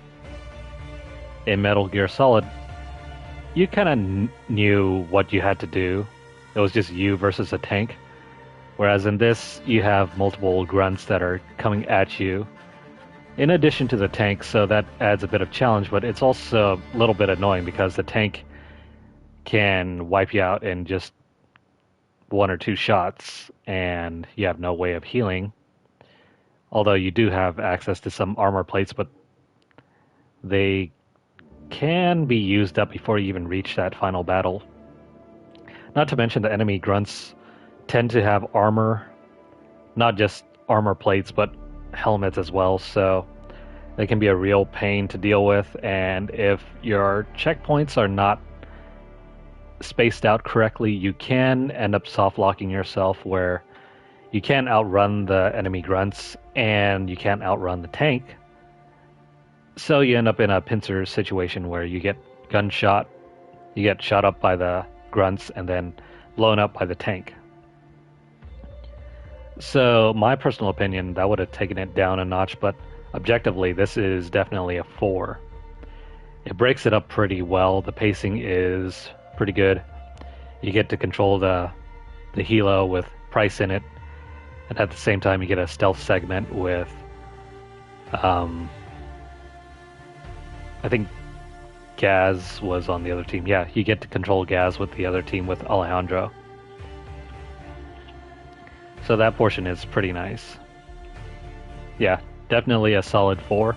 in Metal Gear Solid, you kind of knew what you had to do. It was just you versus a tank. Whereas in this, you have multiple grunts that are coming at you, in addition to the tank, so that adds a bit of challenge, but it's also a little bit annoying because the tank can wipe you out in just 1 or 2 shots, and you have no way of healing. Although you do have access to some armor plates, but they can be used up before you even reach that final battle. Not to mention the enemy grunts tend to have armor, not just armor plates, but helmets as well, so they can be a real pain to deal with, and if your checkpoints are not spaced out correctly, you can end up soft-locking yourself where you can't outrun the enemy grunts and you can't outrun the tank. So you end up in a pincer situation where you get gunshot, you get shot up by the grunts and then blown up by the tank. So my personal opinion, that would have taken it down a notch, but objectively this is definitely a 4. It breaks it up pretty well. The pacing is pretty good. You get to control the helo with Price in it, and at the same time you get a stealth segment with I think Gaz was on the other team. Yeah, you get to control Gaz with the other team with Alejandro. So that portion is pretty nice. Yeah, definitely a solid 4.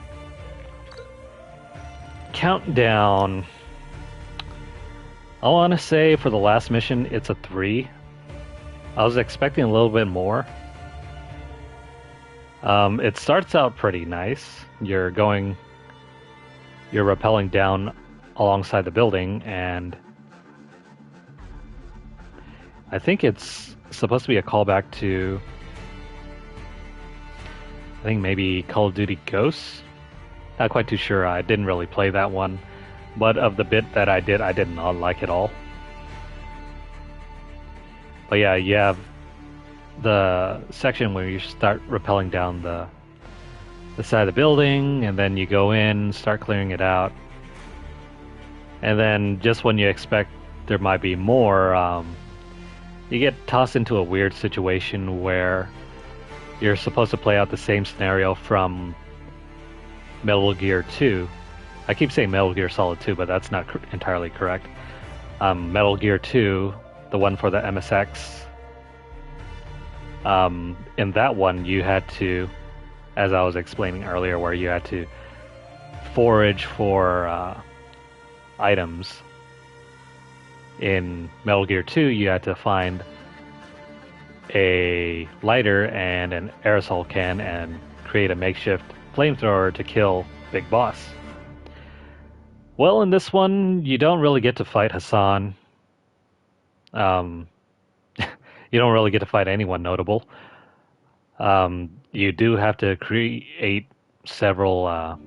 Countdown. I want to say for the last mission, it's a 3. I was expecting a little bit more. It starts out pretty nice. You're rappelling down alongside the building, and I think it's supposed to be a callback to, I think maybe Call of Duty Ghosts? Not quite too sure. I didn't really play that one, but of the bit that I did not like it all. But yeah, you have the section where you start rappelling down the side of the building, and then you go in, start clearing it out, and then just when you expect there might be more, you get tossed into a weird situation where you're supposed to play out the same scenario from Metal Gear 2. I keep saying Metal Gear Solid 2, but that's not entirely correct. Metal Gear 2, the one for the MSX, in that one you had to as I was explaining earlier, where you had to forage for items. In Metal Gear 2, you had to find a lighter and an aerosol can and create a makeshift flamethrower to kill Big Boss. Well, in this one, you don't really get to fight Hassan. You don't really get to fight anyone notable. You do have to create several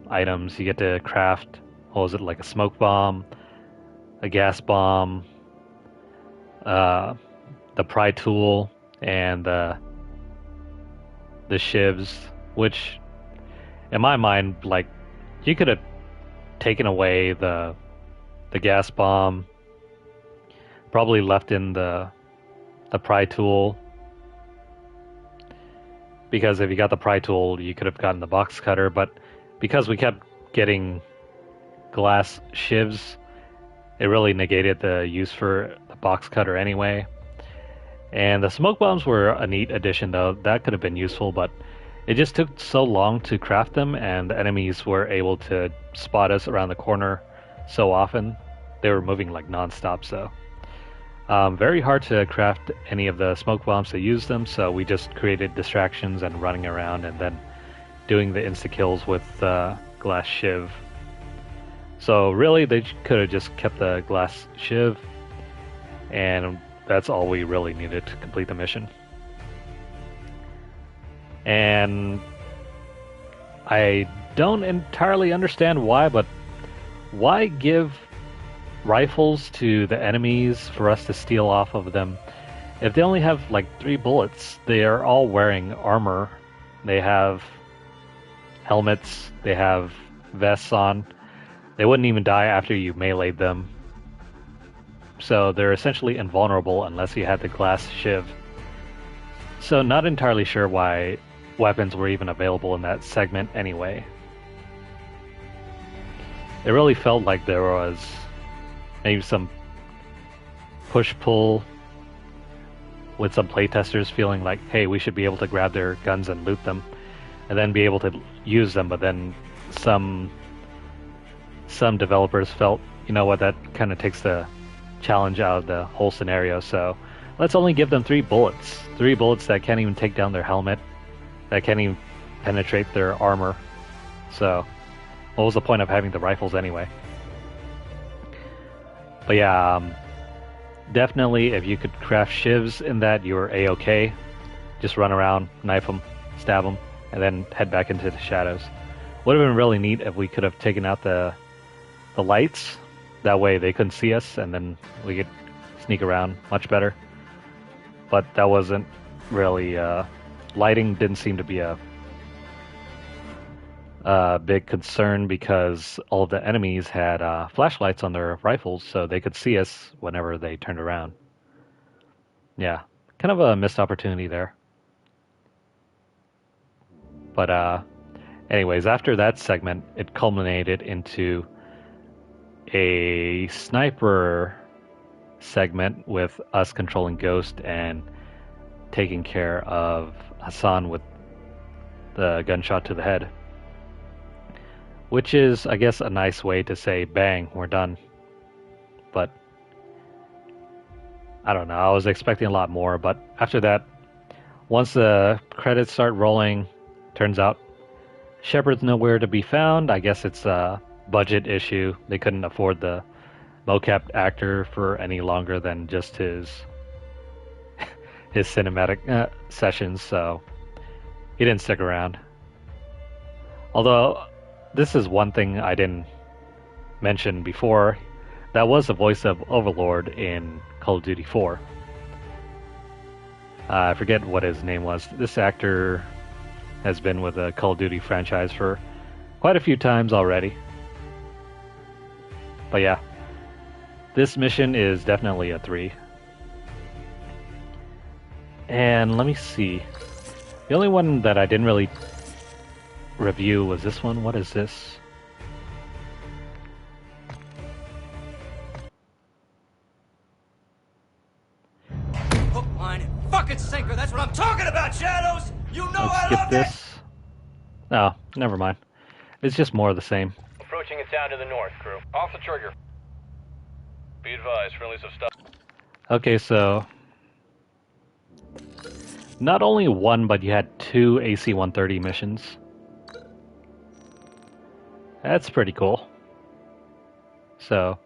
items. You get to craft, what was it, like a smoke bomb, a gas bomb, the pry tool, and the shivs, which, in my mind, like, you could have taken away the gas bomb, probably left in the pry tool, because if you got the pry tool, you could have gotten the box cutter, but because we kept getting glass shivs, it really negated the use for the box cutter anyway. And the smoke bombs were a neat addition, though. That could have been useful, but it just took so long to craft them, and the enemies were able to spot us around the corner so often. They were moving like non-stop, so very hard to craft any of the smoke bombs to use them, so we just created distractions and running around and then doing the insta-kills with glass shiv. So really, they could have just kept the glass shiv, and that's all we really needed to complete the mission. And I don't entirely understand why, but why give rifles to the enemies for us to steal off of them if they only have like 3 bullets? They are all wearing armor. They have helmets. They have vests on. They wouldn't even die after you meleeed them. So they're essentially invulnerable unless you had the glass shiv. So not entirely sure why weapons were even available in that segment anyway. It really felt like there was maybe some push-pull with some playtesters feeling like, hey, we should be able to grab their guns and loot them, and then be able to use them, but then some developers felt, you know what, that kind of takes the challenge out of the whole scenario, so let's only give them 3 bullets. 3 bullets that can't even take down their helmet, that can't even penetrate their armor. So what was the point of having the rifles anyway? But yeah, definitely if you could craft shivs in that, you were A-okay. Just run around, knife them, stab them, and then head back into the shadows. Would have been really neat if we could have taken out the lights. That way they couldn't see us, and then we could sneak around much better. But that wasn't really... lighting didn't seem to be a big concern, because all of the enemies had flashlights on their rifles, so they could see us whenever they turned around. Yeah, kind of a missed opportunity there. But anyways, after that segment, it culminated into a sniper segment with us controlling Ghost and taking care of Hassan with the gunshot to the head. Which is, I guess, a nice way to say, bang, we're done. But I don't know, I was expecting a lot more, but after that, once the credits start rolling, turns out Shepard's nowhere to be found. I guess it's a budget issue. They couldn't afford the mocap actor for any longer than just his cinematic sessions, so he didn't stick around. Although, this is one thing I didn't mention before. That was the voice of Overlord in Call of Duty 4. I forget what his name was. This actor has been with the Call of Duty franchise for quite a few times already. But yeah, this mission is definitely a 3. And let me see. The only one that I didn't really review was this one. What is this? Hook, line, and fucking sinker. That's what I'm talking about, Shadows. You know I love Let's skip this. Oh, never mind. It's just more of the same. Approaching a town to the north, crew. Off the trigger. Be advised, friendlies have stopped. Okay, so not only one, but you had 2 AC-130 missions. That's pretty cool. So,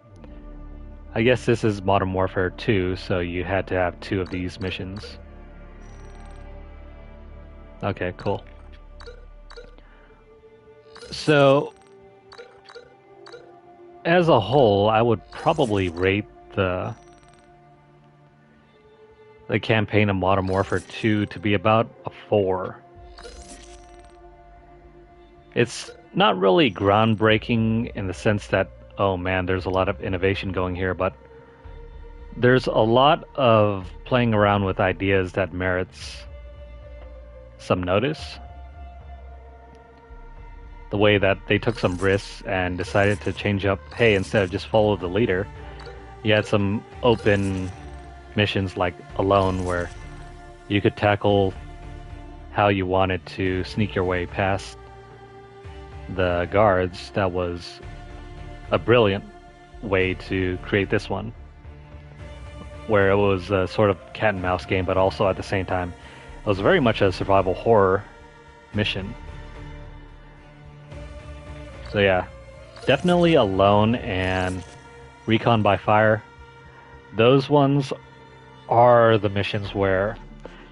I guess this is Modern Warfare 2, so you had to have 2 of these missions. Okay, cool. So, as a whole, I would probably rate the campaign of Modern Warfare 2 to be about a 4. It's not really groundbreaking in the sense that, oh man, there's a lot of innovation going here, but there's a lot of playing around with ideas that merits some notice. The way that they took some risks and decided to change up, hey, instead of just follow the leader, you had some open missions like Alone, where you could tackle how you wanted to sneak your way past the guards. That was a brilliant way to create this one, where it was a sort of cat and mouse game, but also at the same time it was very much a survival horror mission. So yeah, definitely Alone and Recon by Fire. Those ones are the missions where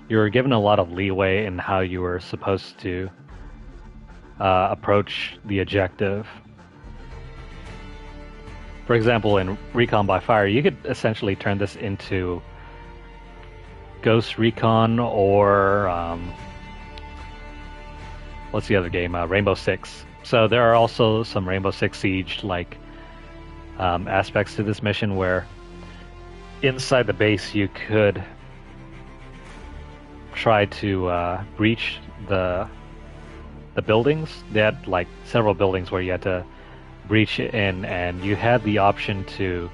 you're given a lot of leeway in how you were supposed to approach the objective. For example, in Recon by Fire, you could essentially turn this into Ghost Recon or what's the other game? Rainbow Six. So there are also some Rainbow Six Siege-like aspects to this mission where inside the base you could try to breach the buildings. They had like several buildings where you had to breach in, and you had the option to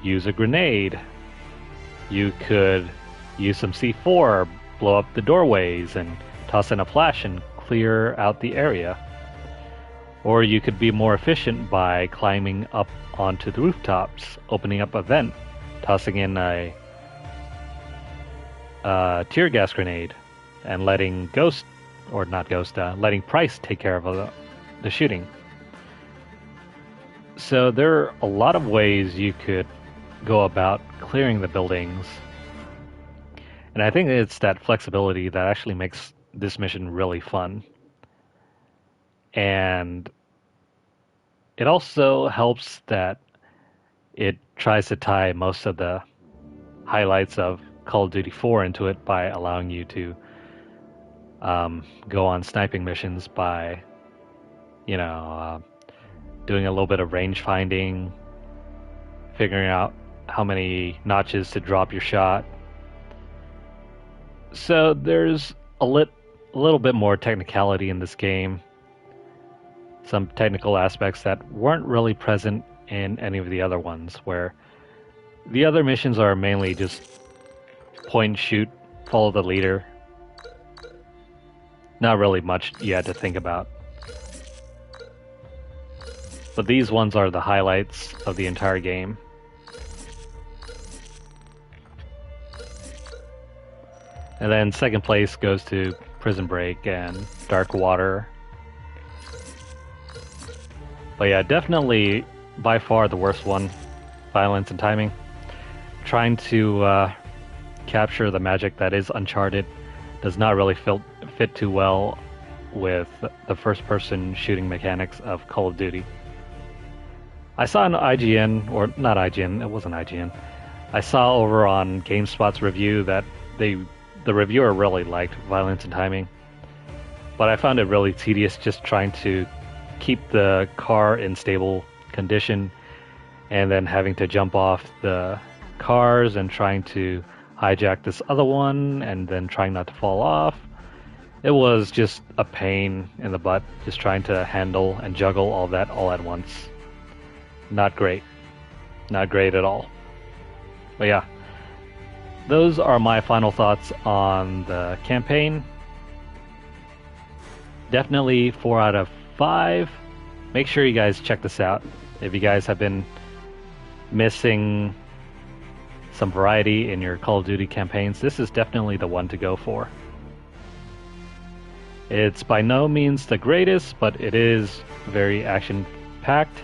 use a grenade. You could use some C4, blow up the doorways, and toss in a flash and clear out the area. Or you could be more efficient by climbing up onto the rooftops, opening up a vent, tossing in a tear gas grenade, and letting letting Price take care of the shooting. So there are a lot of ways you could go about clearing the buildings. And I think it's that flexibility that actually makes this mission really fun. And it also helps that it tries to tie most of the highlights of Call of Duty 4 into it by allowing you to go on sniping missions by, doing a little bit of range finding, figuring out how many notches to drop your shot. So there's a little bit more technicality in this game. Some technical aspects that weren't really present in any of the other ones, where the other missions are mainly just point and shoot, follow the leader. Not really much you had to think about. But these ones are the highlights of the entire game. And then second place goes to Prison Break and Dark Water. But yeah, definitely by far the worst one. Violence and timing. Trying to capture the magic that is Uncharted does not really fit too well with the first-person shooting mechanics of Call of Duty. I saw an IGN, or not IGN, it wasn't IGN. I saw over on GameSpot's review that the reviewer really liked Violence and Timing. But I found it really tedious just trying to keep the car in stable condition and then having to jump off the cars and trying to hijack this other one and then trying not to fall off. It was just a pain in the butt just trying to handle and juggle all that all at once. Not great. Not great at all. But yeah, those are my final thoughts on the campaign. definitely 4 out of 5. Make sure you guys check this out. If you guys have been missing some variety in your Call of Duty campaigns, this is definitely the one to go for. It's by no means the greatest, but it is very action-packed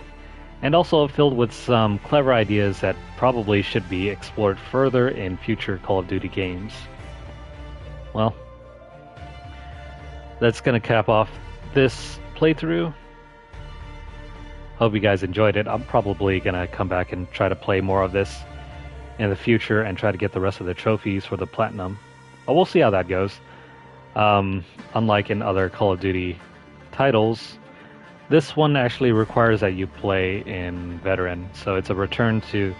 and also filled with some clever ideas that probably should be explored further in future Call of Duty games. Well, that's going to cap off this playthrough. Hope you guys enjoyed it. I'm probably going to come back and try to play more of this in the future and try to get the rest of the trophies for the Platinum. But we'll see how that goes. Unlike in other Call of Duty titles, this one actually requires that you play in Veteran, so it's a return to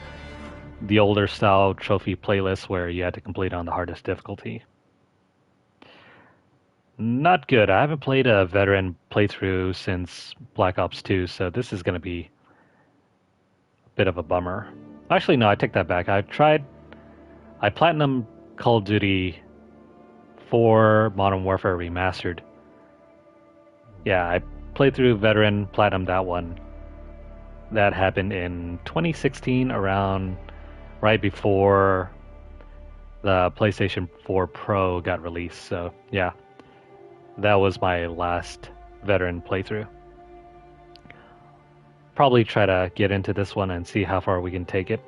the older style trophy playlist where you had to complete on the hardest difficulty. Not good. I haven't played a Veteran playthrough since Black Ops 2, so this is going to be a bit of a bummer. Actually, no, I take that back. I Platinum Call of Duty 4 Modern Warfare Remastered. Yeah, I played through Veteran, Platinum that one. That happened in 2016, around right before the PlayStation 4 Pro got released. So, yeah, that was my last Veteran playthrough. Probably try to get into this one and see how far we can take it.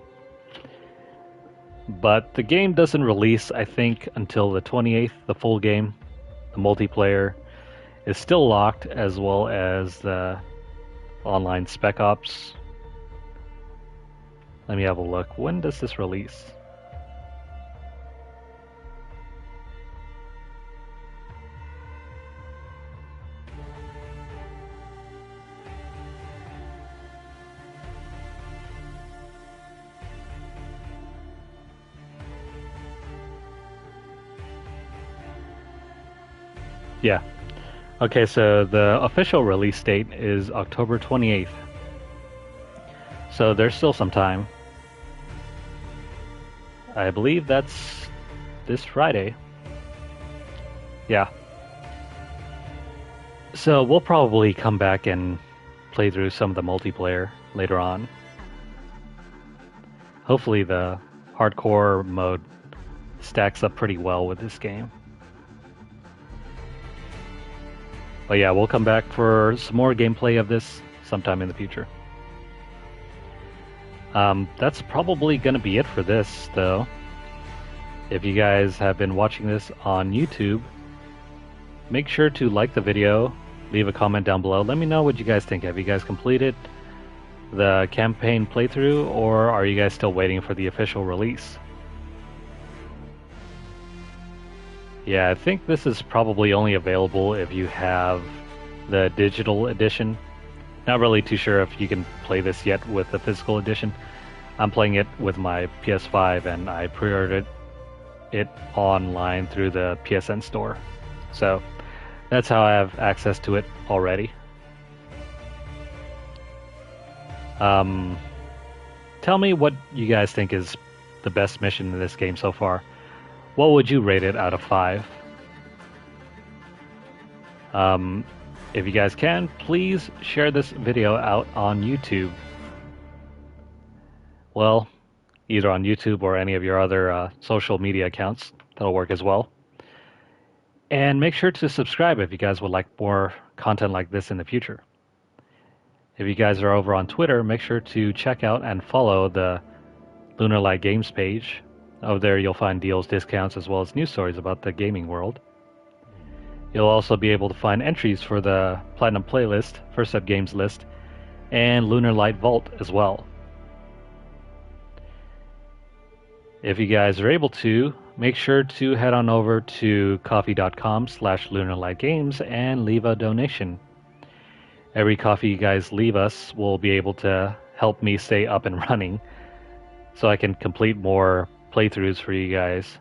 But the game doesn't release, I think, until the 28th, the full game. The multiplayer is still locked, as well as the online Spec Ops. Let me have a look. When does this release? Yeah. Okay, so the official release date is October 28th. So there's still some time. I believe that's this Friday. Yeah. So we'll probably come back and play through some of the multiplayer later on. Hopefully the hardcore mode stacks up pretty well with this game. But yeah, we'll come back for some more gameplay of this sometime in the future. That's probably going to be it for this, though. If you guys have been watching this on YouTube, make sure to like the video, leave a comment down below. Let me know what you guys think. Have you guys completed the campaign playthrough, or are you guys still waiting for the official release? Yeah, I think this is probably only available if you have the digital edition. Not really too sure if you can play this yet with the physical edition. I'm playing it with my PS5 and I pre-ordered it online through the PSN store. So that's how I have access to it already. Tell me what you guys think is the best mission in this game so far. What would you rate it out of 5? If you guys can, please share this video out on YouTube. Well, either on YouTube or any of your other social media accounts. That'll work as well. And make sure to subscribe if you guys would like more content like this in the future. If you guys are over on Twitter, make sure to check out and follow the Lunar Light Games page. Over there you'll find deals, discounts, as well as news stories about the gaming world. You'll also be able to find entries for the Platinum Playlist, First Up Games list, and Lunar Light Vault as well. If you guys are able to, make sure to head on over to coffee.com/lunarlightgames and leave a donation. Every coffee you guys leave us will be able to help me stay up and running so I can complete more playthroughs for you guys.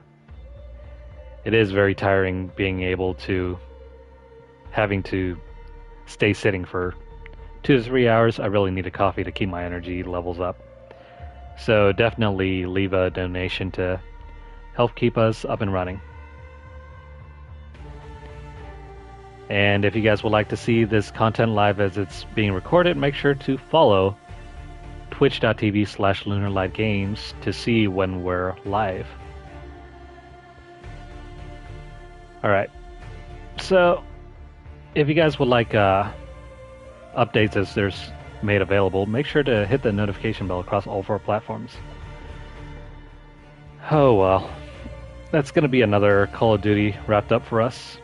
It is very tiring being able to having to stay sitting for 2 to 3 hours. I really need a coffee to keep my energy levels up. So definitely leave a donation to help keep us up and running. And if you guys would like to see this content live as it's being recorded, make sure to follow twitch.tv/lunarlightgames to see when we're live. Alright, so if you guys would like updates as there's made available, make sure to hit the notification bell across all 4 platforms. Oh well, that's going to be another Call of Duty wrapped up for us.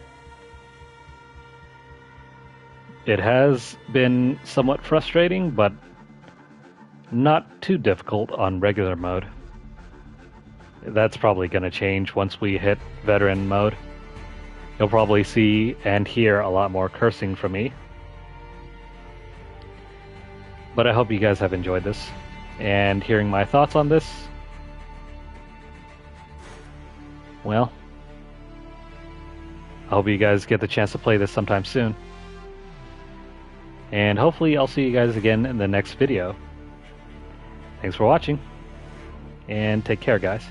It has been somewhat frustrating, but not too difficult on regular mode. That's probably going to change once we hit veteran mode. You'll probably see and hear a lot more cursing from me. But I hope you guys have enjoyed this and hearing my thoughts on this. Well, I hope you guys get the chance to play this sometime soon. And hopefully I'll see you guys again in the next video. Thanks for watching, and take care, guys.